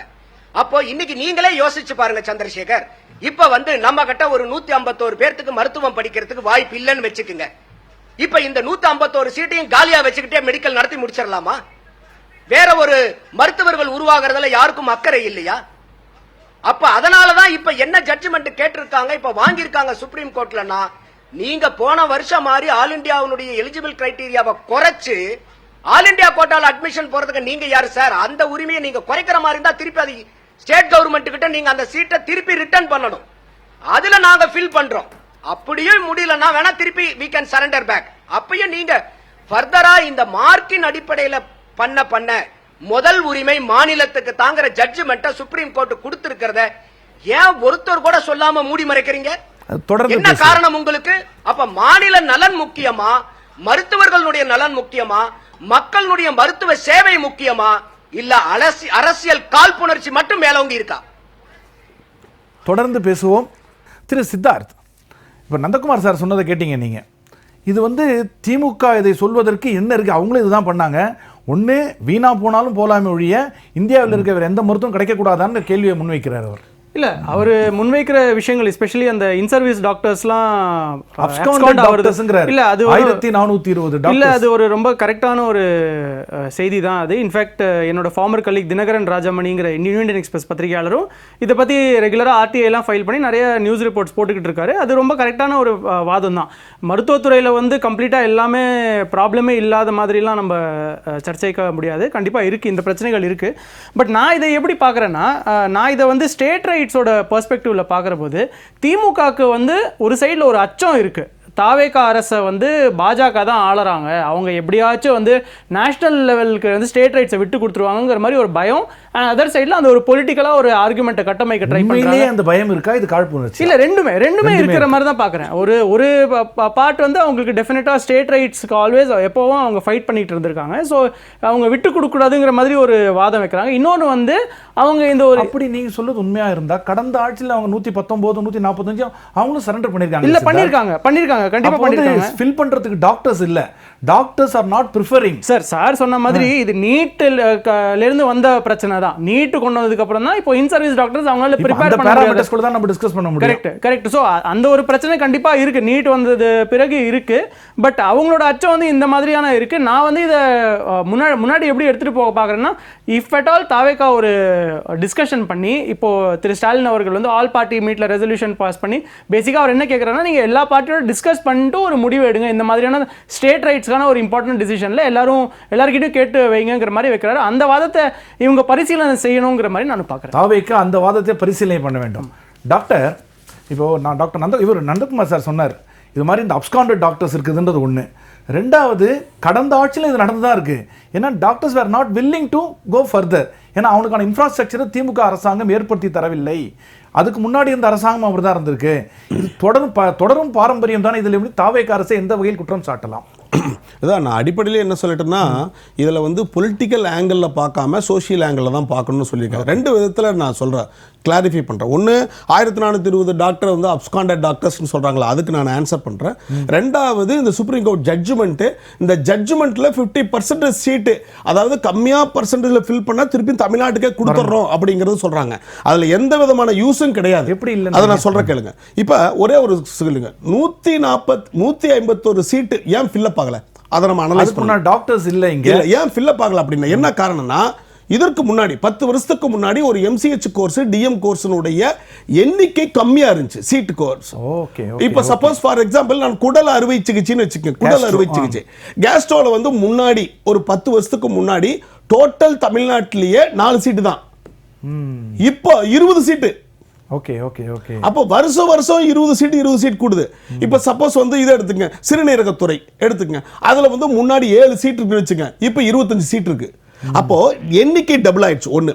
அப்போ இன்னைக்கு நீங்களே யோசிச்சு பாருங்க சந்திரசேகர், இப்ப வந்து நம்ம கிட்ட ஒரு 151 பேருக்கு மருத்துவம் படிக்கிறதுக்கு வாய்ப்பு இல்லைன்னு வச்சுக்குங்க. இப்ப இந்த 151 சீட்டையும் காலியா வச்சுக்கிட்டே மெடிக்கல் நடத்தி முடிச்சிடலாமா? வேற ஒரு மருத்துவர்கள் உருவாகிறதுல யாருக்கும் அக்கறை இல்லையா? அப்ப அதனாலதான் இப்ப என்ன ஜட்ஜ்மெண்ட் கேட்டிருக்காங்க, இப்ப வாங்கியிருக்காங்க சுப்ரீம் கோர்ட்லனா, நீங்க போன வருஷம் மாதிரி ஆல் இந்தியாவுடைய எலிஜிபிள் கிரைட்டீரியாவை குறைச்சு ஆல் இந்தியா கோட்டால அட்மிஷன் போறதுக்கு நீங்க யாரு சார்? அந்த உரிமையை நீங்க குறைக்கிற மாதிரி இருந்தா திருப்பி அது ஸ்டேட் கவர்மெண்ட் கிட்ட நீங்க அந்த சீட்டை திருப்பி ரிட்டர்ன் பண்ணணும். அதுல நாங்க ஃபில் பண்றோம். அப்படியும் முடியலன்னா வேணா திருப்பி we can surrender back. அப்பயும் நீங்க ஃபர்தரா இந்த மார்க்கின் அடிப்படையில பண்ண முதல் உரிமை மாநிலத்துக்கு தாங்கிற ஜட்ஜ்மெண்ட்டை சுப்ரீம் கோர்ட் கொடுத்திருக்கிறத ஏன் ஒருத்தர் கூட சொல்லாம மூடி மறைக்கிறீங்க? என்ன காரணம் உங்களுக்கு? அப்ப மாநில நலன் முக்கியமா, மருத்துவர்களுடைய நலன் முக்கியமா, மக்களுடைய மருத்துவ சேவை முக்கியமா, இல்ல அரசியல் காழ்ப்புணர்ச்சி மட்டும் மேலோங்கி இருக்கா? தொடர்ந்து பேசுவோம். திரு சித்தார்த், இப்ப நந்தகுமார் சார் சொன்னதை கேட்டீங்க நீங்க. இது வந்து திமுக இதை சொல்வதற்கு என்ன இருக்கு? அவங்களும் இதுதான் பண்ணாங்க. ஒன்று வீணா போனாலும் போலாமே ஒழிய இந்தியாவில் இருக்க வேற எந்த மருத்துவம் கிடைக்கக்கூடாதான்னு கேள்வியை முன்வைக்கிறார் அவர். இல்ல அவர் முன்வைக்கிற விஷயங்கள் எஸ்பெஷலி அந்த இன்சர்வீஸ் டாக்டர்ஸ்லாம் இல்ல அது 1420 இல்ல அது ஒரு ரொம்ப கரெக்டான ஒரு செய்தி தான் அது. இன்ஃபேக்ட் என்னோட ஃபார்மர் கலீக் தினகரன் ராஜமணிங்கிற இந்தியன் எக்ஸ்பிரஸ் பத்திரிகையாளரும் இதை பத்தி ரெகுலரா ஆர்டிஐ எல்லாம் ஃபைல் பண்ணி நிறைய நியூஸ் ரிப்போர்ட்ஸ் போட்டுக்கிட்டு இருக்காரு. அது ரொம்ப கரெக்டான ஒரு வாதம் தான். மருத்துவத்துறையில வந்து கம்ப்ளீட்டா எல்லாமே ப்ராப்ளமே இல்லாத மாதிரிலாம் நம்ம சர்ச்சைக்க முடியாது. கண்டிப்பா இருக்கு, இந்த பிரச்சனைகள் இருக்கு. பட் நான் இதை எப்படி பார்க்குறேன்னா, நான் இதை வந்து ஸ்டேட் ரைட்ஸோட பெர்ஸ்பெக்டிவ்ல பார்க்குற போது திமுகவுக்கு வந்து ஒரு சைடில் ஒரு அச்சம் இருக்கு. தாவேகா அரசை வந்து பாஜக தான் ஆளறாங்க, அவங்க எப்படியாச்சும் வந்து நேஷனல் லெவலுக்கு வந்து ஸ்டேட் ரைட்ஸை விட்டு கொடுத்துருவாங்கிற மாதிரி ஒரு பயம். அதர் சைடில் அந்த ஒரு பொலிட்டிக்கலாக ஒரு ஆர்குமெண்ட்டை கட்டமைக்க ட்ரை பண்ணுறாங்க. அந்த பயம் இருக்கா? இது காழ்ப்புணர்ச்சி இல்லை, ரெண்டுமே இருக்கிற மாதிரி தான் பார்க்குறேன். ஒரு பார்ட் வந்து அவங்களுக்கு டெஃபினட்டாக ஸ்டேட் ரைட்ஸ்க்கு ஆல்வேஸ் எப்போவும் அவங்க ஃபைட் பண்ணிட்டு இருந்திருக்காங்க. ஸோ அவங்க விட்டு கொடுக்கூடாதுங்கிற மாதிரி ஒரு வாதம் வைக்கிறாங்க. இன்னொன்று வந்து அவங்க இந்த ஒரு அப்படி நீங்கள் சொல்றது உண்மையாக இருந்தால் கடந்த ஆட்சியில் அவங்க 119 145 அவங்களும் சரண்டர் பண்ணியிருக்காங்க. இல்லை பண்ணியிருக்காங்க கண்டிப்பா பண்ணிருக்காங்க. ஃபில் பண்றதுக்கு டாக்டர்ஸ் இல்ல, டாக்டர்ஸ் ஆர் நாட் பிரிஃபரிங். சார் சொன்ன மாதிரி இது நீட்ல இருந்து வந்த பிரச்சனை தான். நீட் கொண்டு வந்ததுக்கு அப்புறம் தான் இப்போ இன் சர்வீஸ் டாக்டர்ஸ் அவங்களால ப்ரிப்பேர் பண்ண முடியாது. கூட தான் நம்ம டிஸ்கஸ் பண்ண முடியும். கரெக்ட். சோ அந்த ஒரு பிரச்சனை கண்டிப்பா இருக்கு, நீட் வந்தது பிறகு இருக்கு. பட் அவங்களோட அச்சம் வந்து இந்த மாதிரியான இருக்கு. நான் வந்து இதை முன்னாடி எப்படி எடுத்துட்டு போக பாக்குறேன்னா, இஃப் அட் ஆல் தாவேகா ஒரு டிஸ்கஷன் பண்ணி இப்போ திரு ஸ்டாலின் அவர்கள் வந்து ஆல் பார்ட்டி மீட்ல ரெசல்யூஷன் பாஸ் பண்ணி பேசிக்கா அவர் என்ன கேட்கறாருன்னா, நீங்க எல்லா பார்ட்டியோட டிஸ்கஸ் பண்ணிட்டு ஒரு முடிவு எடுங்க. இந்த மாதிரியான ஸ்டேட் ரைட்ஸ்க்கான ஒரு இம்பார்ட்டன்ட் டிசிஷன்ல எல்லார்கிட்டயும் கேட்டு வைங்கிற மாதிரி வைக்கிறாரு. அந்த வாதத்தை இவங்க பரிசீலனை செய்யணுங்கிற மாதிரி நான் பார்க்குறேன். தாவேக்கு அந்த வாதத்தை பரிசீலனை பண்ண வேண்டும். டாக்டர், இப்போ நான் டாக்டர் இவர் நந்தகுமார் சார் சொன்னார், இது மாதிரி இந்த அப்ஸ்காண்டட் டாக்டர்ஸ் இருக்குதுன்றது ஒன்று. ரெண்டாவது, கடந்த ஆட்சியில் இது நடந்துதான் இருக்கு. ஏன்னா doctors were not willing to go further. ஏன்னா அவனுக்கான இன்ஃப்ராஸ்ட்ரக்சரை திமுக அரசாங்கம் ஏற்படுத்தி தரவில்லை. அதுக்கு முன்னாடி இந்த அரசாங்கம் அப்படி தான் இருந்திருக்கு. இது தொடரும் பாரம்பரியம் தானே. இதில் எப்படி தாவேகா அரசை எந்த வகையில் குற்றம் சாட்டலாம்? அதான் நான் அடிப்படையில் என்ன சொல்லிட்டேன்னா, இதில் வந்து பொலிட்டிக்கல் ஆங்கிளில் பார்க்காம சோஷியல் ஆங்கிளில் தான் பார்க்கணும்னு சொல்லியிருக்கேன். ரெண்டு விதத்தில் நான் சொல்கிறேன், கிளாரிஃபை பண்ணுறேன். ஒன்று, 1420 டாக்டர் வந்து அப்ஸ்காண்டட் டாக்டர்ஸ்னு சொல்கிறாங்களா, அதுக்கு நான் ஆன்சர் பண்ணுறேன். ரெண்டாவது, இந்த சுப்ரீம் கோர்ட் ஜட்ஜ்மெண்ட்டு, இந்த ஜட்ஜ்மெண்ட்டில் 50% சீட்டு, அதாவது கம்மியாக பர்சன்டேஜில் ஃபில் பண்ணால் திருப்பி தமிழ்நாட்டுக்கே கொடுத்துட்றோம் அப்படிங்கிறது சொல்கிறாங்க. அதில் எந்த விதமான யூஸும் கிடையாது. எப்படி இல்லை அதை நான் சொல்கிறேன் கேளுங்க. இப்போ ஒரே ஒரு சொல்லுங்க, 151 சீட்டு ஏன் ஃபில்லப் ஆகல? அதை நம்ம அனலைஸ் பண்ணலாம். டாக்டர்ஸ் இல்லை இங்கே, ஏன் ஃபில்லப் ஆகல அப்படின்னா என்ன காரணம்னா, இதற்கு முன்னாடி 10 வருஷத்துக்கு முன்னாடி ஒரு MCH கோர்ஸ் DM கோர்ஸினுடைய எண்ணிக்கை கம்மியா இருந்துச்சு, சீட் கோர்ஸ். இப்போ சப்போஸ் ஃபார் எக்ஸாம்பிள் நான் குடல் அறுவை சிகிச்சைன்னு வச்சுக்கேன், குடல் அறுவை சிகிச்சை கேஸ்ட்ரோல வந்து முன்னாடி ஒரு 10 வருஷத்துக்கு முன்னாடி டோட்டல் தமிழ்நாட்டிலேயே 4 சீட்டு தான். இப்போ 20 சீட்டு. Okay okay okay. அப்போ வருஷம் 20 சீட் கூடுது. இப்போ சப்போஸ் வந்து இதை எடுத்துங்க, சிறுநீரகத்துறை எடுத்துங்க, அதுல வந்து முன்னாடி 7 சீட் இருக்குன்னு வச்சுங்க, இப்போ 25 சீட் இருக்கு. அப்போ எண்ணிக்கை டபுள் ஆயிடுச்சு. ஒன்று.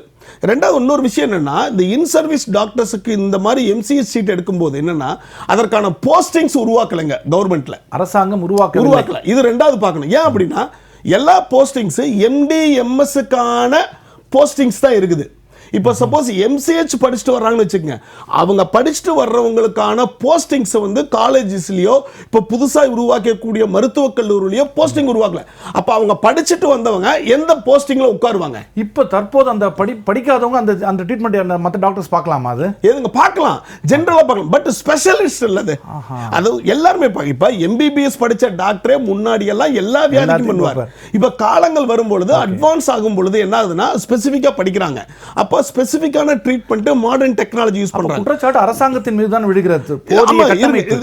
ரெண்டாவது இன்னொரு விஷயம் என்னன்னா, இந்த இன் சர்வீஸ் டாக்டர்ஸுக்கு இந்த மாதிரி MCH சீட் எடுக்கும்போது என்னன்னா, அதற்கான போஸ்டிங்ஸ் உருவாக்கலைங்க கவர்மெண்ட்ல, அரசாங்கம் உருவாக்கல. இது ரெண்டாவது பார்க்கணும். ஏன் அப்படின்னா எல்லா போஸ்டிங்ஸ் MD MSக்கான போஸ்டிங்ஸ் தான் இருக்குது. இப்போ சப்போஸ் MCH படிச்சுட்டு வர்றாங்கன்னு வச்சுக்கோங்க, அவங்க படிச்சுட்டு வர்றவங்களுக்கான போஸ்டிங்ஸ் வந்து காலேஜஸ்லயோ இப்போ புதுசாக உருவாக்கக்கூடிய மருத்துவக் கல்லூரிலையோ போஸ்டிங் உருவாக்கல. அப்போ அவங்க படிச்சுட்டு வந்தவங்க எந்த போஸ்டிங்ல உட்காருவாங்க? இப்போ தற்போது அந்த படிக்காதவங்க அந்த அந்த ட்ரீட்மெண்ட் மற்ற டாக்டர்ஸ் பார்க்கலாமா? அது எதுங்க பார்க்கலாம், ஜென்ரலா பார்க்கலாம், பட் ஸ்பெஷலிஸ்ட் இல்லது. அது எல்லாருமே இப்போ MBBS படிச்ச டாக்டரே முன்னாடி எல்லாம் எல்லா வியாதிக்கும் பண்ணுவார். இப்போ காலங்கள் வரும்பொழுது அட்வான்ஸ் ஆகும் பொழுது என்ன ஆகுதுன்னா ஸ்பெசிஃபிக்கா படிக்கிறாங்க. அப்போ ஸ்பெசிஃபிக்கான ட்ரீட்மெண்ட் மாடர்ன் டெக்னாலஜி யூஸ் பண்றாங்க. குற்றச்சாட்டு அரசாங்கத்தின் மீது தான் விடுகிறது.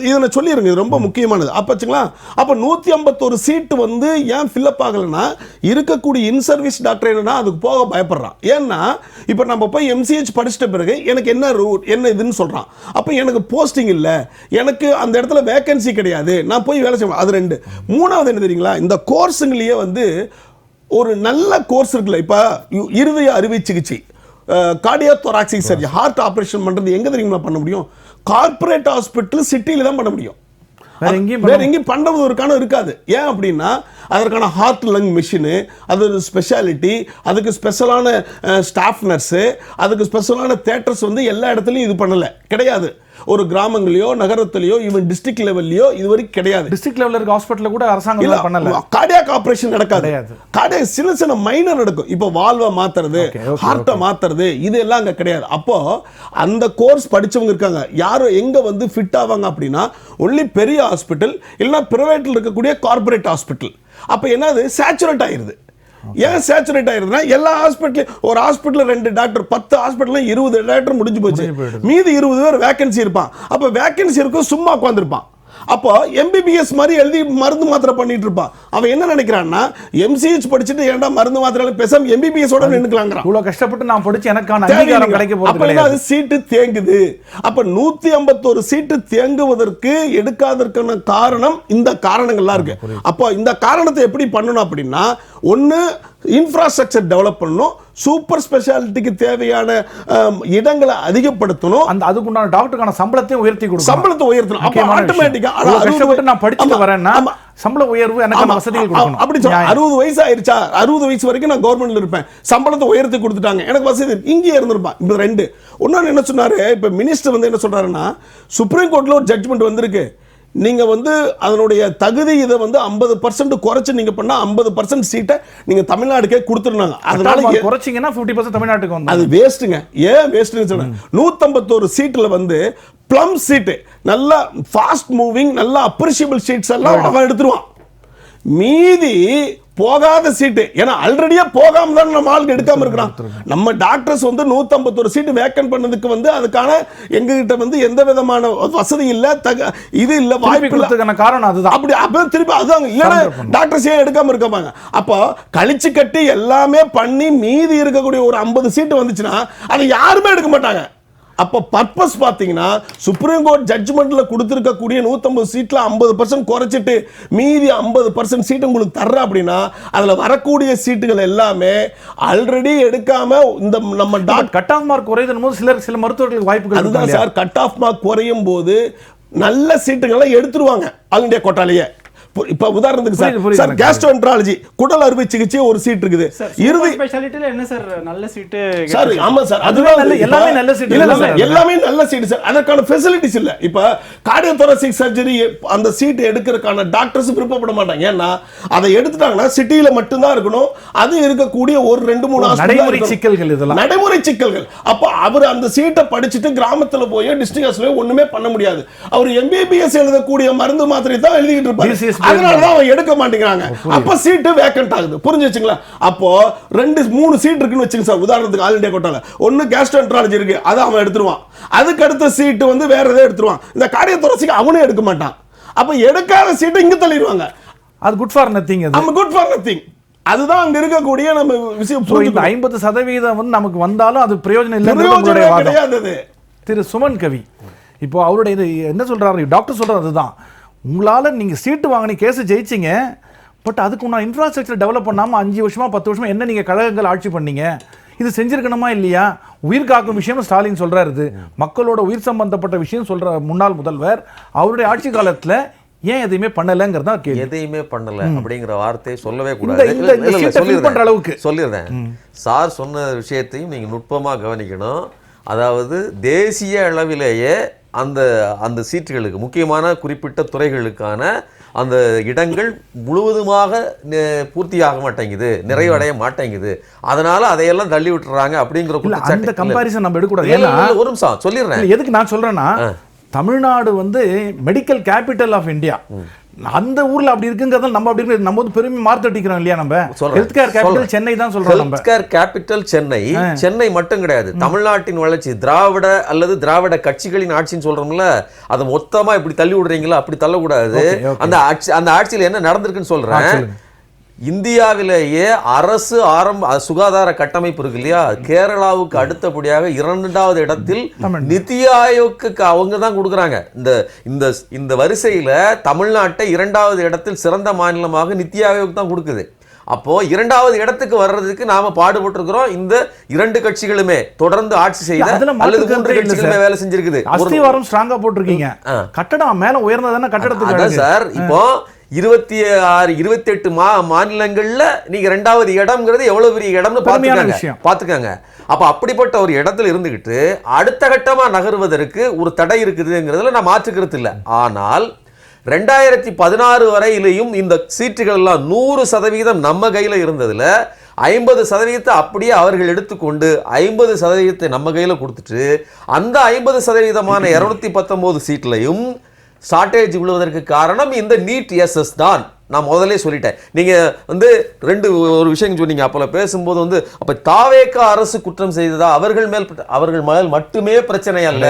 இதை நான் சொல்லிருங்க, இது ரொம்ப முக்கியமானது. அப்பச்சுங்களா, அப்ப 151 சீட் வந்து ஏன் ஃபில்அப் ஆகலன்னா, இருக்கக்கூடிய இன் சர்வீஸ் டாக்டர் என்னன்னா அதுக்கு போக பயப்படுறான். ஏன்னா இப்ப நம்ம போய் MCH படிச்சிட்ட பிறகு எனக்கு என்ன இதுன்னு சொல்றான். அப்ப எனக்கு போஸ்டிங் இல்ல, எனக்கு அந்த இடத்துல வேகன்சி கிடையாது, நான் போய் வேலை செய்வேன். அது ரெண்டு. மூணாவது என்ன தெரியுங்களா, இந்த கோர்ஸுங்களையே வந்து ஒரு நல்ல கோர்ஸ் இருக்குல்ல. இப்ப இருதய அறுவை சிகிச்சை, கார்டியோதொராசிக் சர்ஜரி, ஹார்ட் ஆபரேஷன் பண்றது எங்க தெரியுமா பண்ண முடியும்? கார்ப்பரேட் ஹாஸ்பிட்டல் சிட்டில தான் பண்ண முடியும். வேற எங்கேயும் பண்றதுக்கான இருக்காது. ஏன் அப்படின்னா அதற்கான ஹார்ட் லங் மிஷினு, அது ஒரு ஸ்பெஷாலிட்டி, அதுக்கு ஸ்பெஷலான ஸ்டாஃப் நர்ஸு, அதுக்கு ஸ்பெஷலான தியேட்டர்ஸ் வந்து எல்லா இடத்துலையும் இது பண்ணல, கிடையாது. ஒரு கிராமங்களையோ நகரத்திலேயோ ஈவன் டிஸ்ட்ரிக்ட் லெவல்லையோ இது வரைக்கும் கிடையாது. டிஸ்ட்ரிக்ட் லெவல்ல இருக்க ஹாஸ்பிடல்ல கூட அரசாங்கம் பண்ணல. கார்டியாக் ஆபரேஷன் நடக்காது. கார்டியாக் சின்ன மைனர் நடக்கும். இப்போ வால்வை மாத்துறது, ஹார்ட்டை மாத்துறது, இது எல்லாம் அங்க கிடையாது. அப்போ அந்த கோர்ஸ் படிச்சவங்க இருக்காங்க. யாரும் எங்க வந்து ஃபிட் ஆவாங்க அப்படின்னா ஒன்லி பெரிய ஹாஸ்பிட்டல் இல்லைன்னா பிரைவேட்ல இருக்கக்கூடிய கார்பரேட் ஹாஸ்பிட்டல். அப்போ என்னது சேச்சுரேட் ஆயிருது. ஏன் சேச்சுரேட் ஆயிருதுன்னா எல்லா ஹாஸ்பிட்டல், ஒரு ஹாஸ்பிட்டல் 2 டாக்டர், 10 ஹாஸ்பிட்டல் 20 டாக்டர் முடிஞ்சு போச்சு. மீதி 20 பேர் வேகன்சி இருப்பான். அப்ப வேகன்சி இருக்கும், சும்மா உட்கார்ந்திருப்பான். அப்போ MBBS மாதிரி எழுதி மருந்து மாத்திரை பண்ணிட்டு இருப்பான். அவன் என்ன நினைக்கிறான்னா MCH படிச்சுட்டு ஏன்டா மருந்து மாத்திரை பேசாம MBBS ஓட நின்னுக்கலாம்ங்கறான். இவ்வளவு கஷ்டப்பட்டு நான் படிச்சு எனக்கான அங்கீகாரம் கிடைக்க போறது கிடையாது. அப்ப அது சீட்டு தேங்குது. அப்ப 151 சீட்டு தேங்குவதற்கு எடுக்காதற்கான காரணம் இந்த காரணங்கள்லாம் இருக்கு. அப்போ இந்த காரணத்தை எப்படி பண்ணணும் அப்படின்னா, ஒன்னு இன்ஃப்ராஸ்ட்ரக்சர் டெவலப் பண்ணணும், சூப்பர் ஸ்பெஷாலிட்டிக்கு தேவையான இடங்களை அதிகப்படுத்தணும், அந்த அதுக்குண்டான டாக்டருக்கான சம்பளத்தையும் உயர்த்தி கொடுக்கணும். சம்பளத்தை உயர்த்தணும். அப்ப ஆட்டோமேட்டிக்கா கஷ்டப்பட்டு நான் படிச்சுட்டு வரேன்னா சம்பள உயர்வு எனக்கான வசதிகள் கொடுக்கணும். அப்படி 60 வயசு ஆயிருச்சா, 60 வயசு வரைக்கும் நான் கவர்மெண்ட்ல இருப்பேன், சம்பளத்தை உயர்த்தி கொடுத்துட்டாங்க, எனக்கு வசதி இங்கே இருந்திருப்பான். இப்ப ரெண்டு. ஒன்னு என்ன சொன்னாரு, இப்ப மினிஸ்டர் வந்து என்ன சொல்றாருன்னா, சுப்ரீம் கோர்ட்ல ஒரு ஜட்ஜ்மெண்ட் வந்திருக்கு, நீங்க வந்து அதனுடைய தகுதி இதை வந்து 50% குறைச்சு நீங்க பண்ணா 50% சீட்டை நீங்க தமிழ்நாடுக்கே கொடுத்துருந்தாங்க. அதனால குறைச்சிங்கன்னா 50% தமிழ்நாட்டுக்கு வந்து அது வேஸ்ட்டுங்க. ஏன் வேஸ்ட்னு சொல்றேன், 151 சீட்ல வந்து ப்ளம் சீட்டு, நல்லா ஃபாஸ்ட் மூவிங், நல்லா அப்ரிஷியபிள் சீட்ஸ் எல்லாம் அவன் எடுத்துருவான். மீதி போகாத சீட்டு, ஏன்னா ஆல்ரெடியே போகாம தான் நம்ம ஆளுக்கு எடுக்காம இருக்கிறான். நம்ம டாக்டர்ஸ் வந்து 151 சீட்டு வேக்கன்ட் பண்ணதுக்கு வந்து அதுக்கான எங்ககிட்ட வந்து எந்த விதமான வசதி இல்ல, இது இல்ல, வாய்ப்பு இல்ல. காரணம் அதுதான். அப்படி அப்ப திருப்பி அதுதான் இல்லைன்னா டாக்டர்ஸ் ஏன் எடுக்காம இருக்காங்க. அப்போ கழிச்சு கட்டி எல்லாமே பண்ணி மீதி இருக்கக்கூடிய ஒரு 50 சீட்டு வந்துச்சுன்னா அதை யாருமே எடுக்க மாட்டாங்க. அப்போ பர்பஸ் பார்த்தீங்கன்னா சுப்ரீம் கோர்ட் ஜட்ஜ்மெண்ட்ல கொடுத்திருக்கக்கூடிய 150 சீட்ல 50% குறைச்சிட்டு மீதி 50% சீட் உங்களுக்கு தர்ற அப்படின்னா அதுல வரக்கூடிய சீட்டுகள் எல்லாமே ஆல்ரெடி எடுக்காம இந்த நம்ம கட் ஆஃப் மார்க் குறையும் போது சில மருத்துவர்களுக்கு வாய்ப்புகள் அதுதான் சார். கட் ஆஃப் மார்க் குறையும் போது நல்ல சீட்டுகளை எடுத்துருவாங்க ஆல் இந்தியா கோட்டாலேயே. இப்ப உதாரணத்துக்கு சார் கேஸ்ட்ரோஎன்ட்ராலஜி குடல் அறுவை சிகிச்சை ஒரு சீட் இருக்குது. இறுதி ஸ்பெஷாலிட்டில என்ன சார் நல்ல சீட் சார்? ஆமா சார், அதுவே எல்லாமே நல்ல சீட் இல்ல சார், எல்லாமே நல்ல சீட் சார். அதற்கான ஃபெசிலிட்டிஸ் இல்ல. இப்ப கார்டியோதொராசிக் சர்ஜரி அந்த சீட் எடுக்கிறதுக்கான டாக்டர்ஸ் விருப்பப்பட மாட்டாங்க. ஏன்னா அதை எடுத்துட்டாங்கன்னா சிட்டியில மட்டும் தான் இருக்கணும், அது இருக்கக்கூடிய ஒரு 2-3 நடைமுறை சிக்கல்கள், இதெல்லாம் நடைமுறை சிக்கல்கள். அப்ப அவர் அந்த சீட்டை படிச்சுட்டு கிராமத்துல போய் டிஸ்ட்ரிக்ட் ஹாஸ்பிடல்ல ஒண்ணுமே பண்ண முடியாது. அவர் MBBS எழுதக்கூடிய மருந்து மாத்திரை தான் எழுதிட்டு இருப்பாரு. அதனாலதான் அவன் எடுக்க மாட்டேங்கிறாங்க. அப்ப சீட்டு வேக்கன்ட் ஆகுது. புரிஞ்சுச்சுங்களா? அப்போ 2-3 சீட் இருக்குன்னு வச்சுங்க சார். உதாரணத்துக்கு ஆல் இந்தியா கோட்டால ஒன்னு கேஸ்ட்ரோஎன்ட்ராலஜி இருக்கு, அதை அவன் எடுத்துருவான். அதுக்கு அடுத்த சீட்டு வந்து வேற எதாவது எடுத்துருவான். இந்த கார்டியோதொராசிக் அவனே எடுக்க மாட்டான். அப்ப எடுக்காத சீட்டை இங்க தள்ளிடுவாங்க. அது குட் ஃபார் நத்திங். அது குட் ஃபார் நத்திங். அதுதான் அங்க இருக்கக்கூடிய நம்ம விஷயம். 50% வந்து நமக்கு வந்தாலும் அது பிரயோஜனம் இல்லை கிடையாது. திரு சுமன் கவி, இப்போ அவருடைய இது என்ன சொல்றாரு, டாக்டர் சொல்றாரு அதுதான், உங்களால நீங்க சீட்டு வாங்கின கேஸ் ஜெயிச்சிங்க, பட் அதுக்கு நான் இன்ஃப்ராஸ்ட்ரக்சர் டெவலப் பண்ணாமல் 5 வருஷமா 10 வருஷமா என்ன நீங்கள் கழகங்கள் ஆட்சி பண்ணீங்க, இது செஞ்சிருக்கணுமா இல்லையா? உயிர் காக்கும் விஷயம் ஸ்டாலின் சொல்றாரு, இது மக்களோட உயிர் சம்பந்தப்பட்ட விஷயம் சொல்ற முன்னாள் முதல்வர் அவருடைய ஆட்சி காலத்தில் ஏன் எதையுமே பண்ணலைங்கிறதா கேள்வி. எதையுமே பண்ணல அப்படிங்கிற வார்த்தையை சொல்லவே கூடாது. சொல்லிடுறேன். சார் சொன்ன விஷயத்தையும் நீங்க நுட்பமா கவனிக்கணும். அதாவது தேசிய அளவிலேயே அந்த அந்த சீட்டுகளுக்கு முக்கியமான குறிப்பிட்ட துறைகளுக்கான அந்த இடங்கள் முழுவதுமாக பூர்த்தியாக மாட்டேங்குது, நிறைவடைய மாட்டேங்குது, அதனால அதையெல்லாம் தள்ளி விட்டுறாங்க அப்படிங்கிற அந்த கம்பாரிசன் நம்ம எடுக்கக்கூடாது. ஏன்னா ஒரு நிமிஷம் சொல்லிடுறேன். எதுக்கு நான் சொல்றேன்னா, தமிழ்நாடு வந்து மெடிக்கல் கேபிட்டல் ஆஃப் இந்தியா, அந்த ஊர்ல அப்படி இருக்குங்கிறத நம்ம அப்படி இருக்கு, நம்ம வந்து பெருமை மார்த்தட்டிக்கிறோம் இல்லையா? நம்ம ஹெல்த் கேர் கேபிட்டல் சென்னை தான் சொல்றோம். நம்ம health care capital Chennai. Chennai மட்டும் கிடையாது, தமிழ்நாட்டின் வளர்ச்சி திராவிட அல்லது திராவிட கட்சிகளின் ஆட்சின்னு சொல்றோம்ல, அதை மொத்தமா இப்படி தள்ளி விடுறீங்களா? அப்படி தள்ளக்கூடாது. அந்த ஆட்சியில் என்ன நடந்திருக்குன்னு சொல்றேன். இந்தியாவிலேயே அரசு சுகாதார கட்டமைப்பு இருக்கு இல்லையா, கேரளாவுக்கு அடுத்தபடியாக 2வது இடத்தில் நிதி ஆயோக்கு அவங்க தான் கொடுக்குறாங்க. இந்த வரிசையில தமிழ்நாட்டை 2வது இடத்தில் சிறந்த மாநிலமாக நிதி ஆயோக் தான் கொடுக்குது. அப்போ 2வது இடத்துக்கு வர்றதுக்கு நாம பாடுபட்டு இருக்கிறோம். இந்த 2 கட்சிகளுமே தொடர்ந்து ஆட்சி செய்த அல்லது 3 கட்சிகளுமே வேலை செஞ்சிருக்குது. அஸ்திவாரம் ஸ்ட்ராங்கா போட்டுருக்கீங்க, கட்டடம் மேல உயர்ந்ததானே கட்டடத்துக்கு சார். இப்போ 26 28 மாநிலங்கள்ல நீங்க 2வது இடம்ங்கிறது எவ்வளவு பெரிய இடம்னு பாத்துக்கங்க. அப்ப அப்படிப்பட்ட ஒரு இடத்துல இருந்துகிட்டு அடுத்த கட்டமா நகர்வதற்கு ஒரு தடை இருக்குதுங்கிறதுல நான் மாற்றுக்கிறது இல்லை. ஆனால் 2016 வரையிலையும் இந்த சீட்டுகள் எல்லாம் 100% நம்ம கையில இருந்ததுல 50% அப்படியே அவர்கள் எடுத்துக்கொண்டு 50% நம்ம கையில கொடுத்துட்டு அந்த 50% 219 சீட்லையும் ஷார்டேஜ் விழுவதற்கு காரணம் இந்த நீட் எஸ்எஸ் தான். நான் முதல்ல சொல்லிட்டேன். நீங்க வந்து ஒரு விஷயம் சொன்னீங்க அப்பல பேசும்போது வந்து, அப்ப தாவேகா அரசு குற்றம் செய்ததா? அவர்கள் மேல் மட்டுமே பிரச்சனை அல்ல,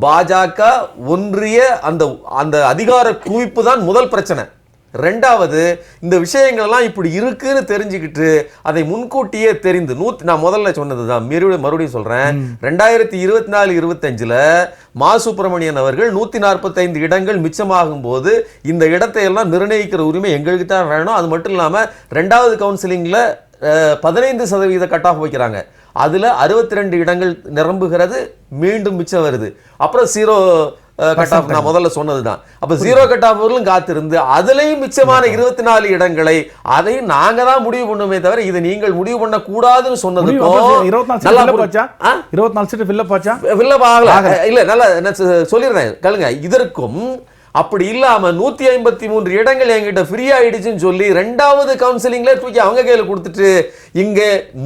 பாஜக ஒன்றிய அந்த அதிகார குவிப்பு தான் முதல் பிரச்சனை. 2வது, இந்த விஷயங்கள் எல்லாம் இப்படி இருக்குன்னு தெரிஞ்சுக்கிட்டு அதை முன்கூட்டியே தெரிந்து நான் முதல்ல சொன்னதுதான் மறுபடியும் சொல்றேன். 2024-25 மா சுப்பிரமணியன் அவர்கள் 145 இடங்கள் மிச்சமாகும் போது இந்த இடத்தை எல்லாம் நிர்ணயிக்கிற உரிமை எங்களுக்கு தான் வேணும். அது மட்டும் இல்லாம 2வது கவுன்சிலிங்ல 15% கட் ஆஃப் வைக்கிறாங்க. அதுல 62 இடங்கள் நிரம்புகிறது, மீண்டும் மிச்சம் வருது. அப்புறம் 0 கட் ஆஃப் நான் முதல்ல சொன்னதுதான். அப்ப 0 கட் ஆஃப் காத்திருந்து அதுலயும் மிச்சமான 24 இடங்களை அதையும் நாங்க தான் முடிவு பண்ணுமே தவிர இதை நீங்கள் முடிவு பண்ண கூடாதுன்னு சொன்னதுக்கும் 24 சீட் ஃபில்லப் ஆகல இல்ல. நல்லா சொல்லிடுறேன் கேளுங்க. இதற்கும் அப்படி இல்லாம 153 இடங்கள் என்கிட்ட ஃப்ரீ ஆயிடுச்சுன்னு சொல்லி 2வது கவுன்சிலிங்ல தூக்கி அவங்க கையில கொடுத்துட்டு இங்க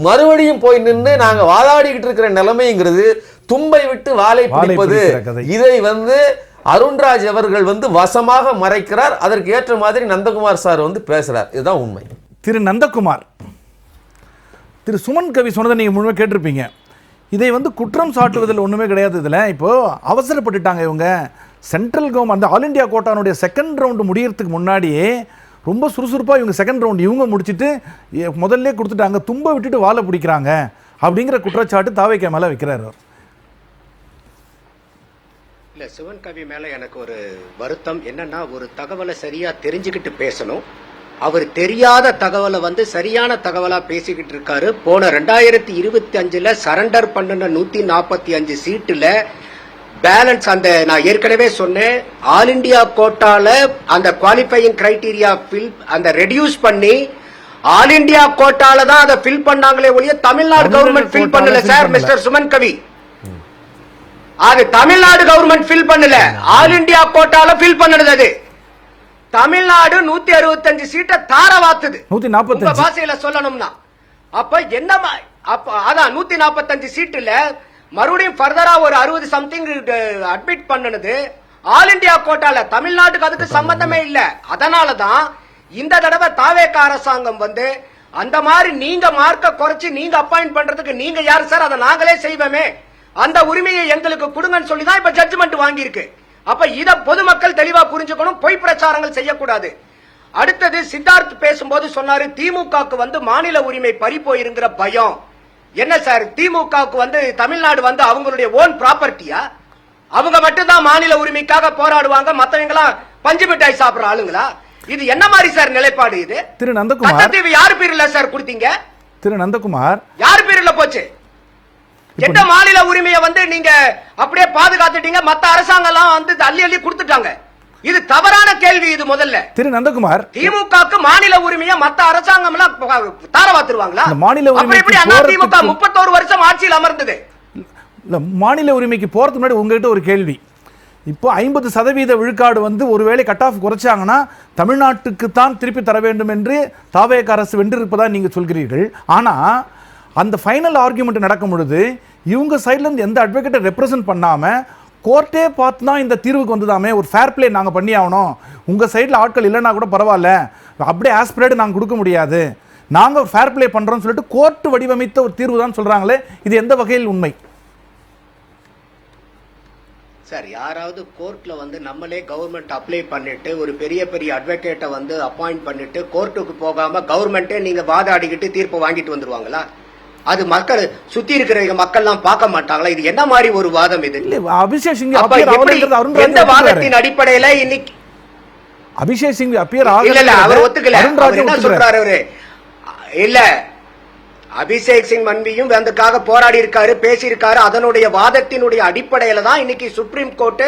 மறுபடியும் போய் நின்று நாங்க வாதாடிக்கிட்டு இருக்கிற நிலைமைங்கிறது தும்பை விட்டு வாளை பிடிப்பது. இதை வந்து அருண்ராஜ் அவர்கள் வந்து வசமாக மறைக்கிறார். அதற்கு ஏற்ற மாதிரி நந்தகுமார் சார் வந்து பேசுறார். இதுதான் உண்மை. திரு நந்தகுமார், திரு சுமன் கவி சொன்னதை நீங்க முழுமையாக கேட்டிருப்பீங்க. இதை வந்து குற்றம் சாட்டுவதில் ஒண்ணுமே கிடையாது. இதுல இப்போ அவசரப்பட்டுட்டாங்க இவங்க. சென்ட்ரல் கவர்மெண்ட் அந்த ஆல் இண்டியா கோட்டானுடைய 2nd ரவுண்டு முடியறதுக்கு முன்னாடியே ரொம்ப சுறுசுறுப்பாக இவங்க 2nd ரவுண்டு இவங்க முடிச்சுட்டு முதல்ல கொடுத்துட்டாங்க, தும்ப விட்டுட்டு வாழை பிடிக்கிறாங்க அப்படிங்கிற குற்றச்சாட்டு தாவேகா மேலே வைக்கிறார். இல்ல, சிவன் கவி மேல எனக்கு ஒரு வருத்தம் என்னன்னா, ஒரு தகவலை சரியா தெரிஞ்சுக்கிட்டு பேசணும். அவர் தெரியாத தகவலை வந்து சரியான தகவலா பேசிக்கிட்டு இருக்காரு. போன 2025 சரண்டர் பண்ணுன 145 சீட்டுல பேலன்ஸ் நான் ஏற்கனவே சொன்னேன், ஆல் இண்டியா கோட்டால அந்த குவாலிஃபையிங் கிரைட்டீரியா அந்த ரெடியூஸ் பண்ணி ஆல் இண்டியா கோட்டால தான் அதை ஃபில் பண்ணாங்களே ஒழிய தமிழ்நாடு கவர்மெண்ட் ஃபில் பண்ணல சார். மிஸ்டர் சுமன் கவி, அது தமிழ்நாடு கவர்மெண்ட் ஃபில் பண்ணல, ஆல் இண்டியா கோட்டால ஃபில் பண்ணது. அது தமிழ்நாடு 165 சீட்டை தாரவாத்துது. 145 பாஷையில சொல்லணும்னா அப்ப என்ன, அப்ப அதான் 145 சீட்டுல மறுபடியும் ஃபர்தரா ஒரு 60 சம்திங் அட்மிட் பண்ணனது ஆல் இண்டியா கோட்டால. தமிழ்நாட்டுக்கு அதுக்கு சம்பந்தமே இல்ல. அதனாலதான் இந்த தடவை தாவேகா அரசாங்கம் வந்து அந்த மாதிரி நீங்க மார்க்க குறைச்சு நீங்க அப்பாயிண்ட் பண்றதுக்கு நீங்க யாரு சார், அதை நாங்களே செய்வோமே, அந்த உரிமையை எங்களுக்கு கொடுங்கன்னு சொல்லிதான் இப்ப ஜட்ஜ்மெண்ட் வாங்கியிருக்கு. அப்ப இத பொதுமக்கள் தெளிவா புரிஞ்சுக்கணும், பொய் பிரச்சாரங்கள் செய்யக்கூடாது. அடுத்தது சித்தார்த் பேசும்போது சொன்னாரு, திமுகவுக்கு வந்து மாநில உரிமை பறி போயிருங்கிற பயம். என்ன சார் திமுகவுக்கு வந்து தமிழ்நாடு வந்து அவங்களுடைய ஓன் ப்ராப்பர்ட்டியா? அவங்க மட்டும்தான் மாநில உரிமைக்காக போராடுவாங்க, மத்தவங்க எல்லாம் பஞ்சு மிட்டாய் சாப்பிடுற ஆளுங்களா? இது என்ன மாதிரி சார் நிலைப்பாடு இது? திரு நந்தகுமார், கச்சத்தீவு யார் பேர்ல சார் கொடுத்தீங்க? திரு நந்தகுமார், யார் பேர்ல போச்சு? எந்த மாநில உரிமையை வந்து நீங்க அப்படியே பாதுகாத்துட்டீங்க, மத்த அரசாங்கம் எல்லாம் வந்து அள்ளி அள்ளி கொடுத்துட்டாங்க. இது தவறான கேள்வி. இது முதல்ல திரு நந்தகுமார், திமுகவுக்கு மாநில உரிமையை மத்த அரசாங்கம் எல்லாம் தாரவாத்துருவாங்களா? மாநில உரிமை எப்படி அதிமுக 31 வருஷம் ஆட்சியில் அமர்ந்தது? மாநில உரிமைக்கு போறதுக்கு முன்னாடி உங்ககிட்ட ஒரு கேள்வி. இப்போ 50% விழுக்காடு வந்து ஒருவேளை கட் ஆஃப் குறைச்சாங்கன்னா தமிழ்நாட்டுக்கு தான் திருப்பி தர வேண்டும் என்று தாவேக அரசு வென்றிருப்பதா நீங்க சொல்கிறீர்கள். ஆனா அந்த ஃபைனல் ஆர்குமெண்ட் நடக்கும் பொழுது இவங்க சைட்ல இருந்து எந்த அட்வொகேட்டை ரெப்ரசன்ட் பண்ணாம கோர்ட்டே பார்த்து தான் இந்த தீர்வுக்கு வந்ததாமே. ஒரு ஃபேர் பிளே நாங்கள் பண்ணி ஆகணும், உங்கள் சைடில் ஆட்கள் இல்லைன்னா கூட பரவாயில்ல, அப்படியே ஆஸ்பிரேட் நாங்கள் கொடுக்க முடியாது, நாங்கள் ஒரு ஃபேர் பிளே பண்ணுறோம்னு சொல்லிட்டு கோர்ட்டு வடிவமைத்த ஒரு தீர்வு தான் சொல்கிறாங்களே, இது எந்த வகையில் உண்மை? சார், யாராவது கோர்ட்ல வந்து நம்மளே கவர்மெண்ட் அப்ளை பண்ணிட்டு ஒரு பெரிய பெரிய அட்வொகேட்டை வந்து அப்பாயிண்ட் பண்ணிட்டு கோர்ட்டுக்கு போகாம கவர்மெண்ட்டே நீங்க வாதாடிக்கிட்டு தீர்ப்பு வாங்கிட்டு வந்துருவாங்களா? அது மக்கள் சுத்தி இருக்கிற மக்கள்லாம் பார்க்க மாட்டாங்களா? இது என்ன மாதிரி ஒரு வாதம் இது? அபிஷேக் சிங் எந்த வாதத்தின் அடிப்படையில இன்னைக்கு அபிஷேக் சிங் அப்பியர் அவர் ஒத்துக்கல. என்ன சொல்றாரு அவரு? இல்ல, அபிஷேக் சிங் மன்வியும் அதுக்காக போராடி இருக்காரு, பேசி இருக்காரு. அதனுடைய வாதத்தினுடைய அடிப்படையில தான் இன்னைக்கு சுப்ரீம் கோர்ட்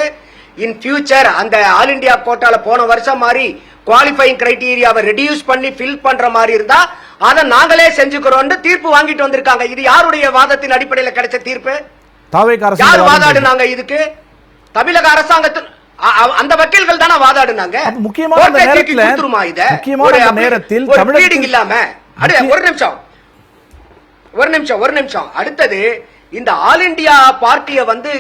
இன் ஃபியூச்சர் அந்த ஆல் இந்தியா கோட்டால போன வருஷம் மாதிரி குவாலிஃபைங் கிரைட்டீரியாவை ரெடியூஸ் பண்ணி ஃபில் பண்ற மாதிரி இருந்தா அதை நாங்களே செஞ்சுக்கிறோம்னு தீர்ப்பு வாங்கிட்டு வந்திருக்காங்க. இது யாருடைய வாதத்தின் அடிப்படையில் கிடைச்ச தீர்ப்பு? யார் வாதாடுனாங்க இதுக்கு? தமிழக அரசாங்கத்தின் அந்த வக்கீல்கள் தானே வாதாடுனாங்க. முக்கியமான நேரத்தில் இல்லாம ஒரு நிமிஷம் அடுத்தது இந்த ஆல் இந்தியா பார்ட்டியை வந்து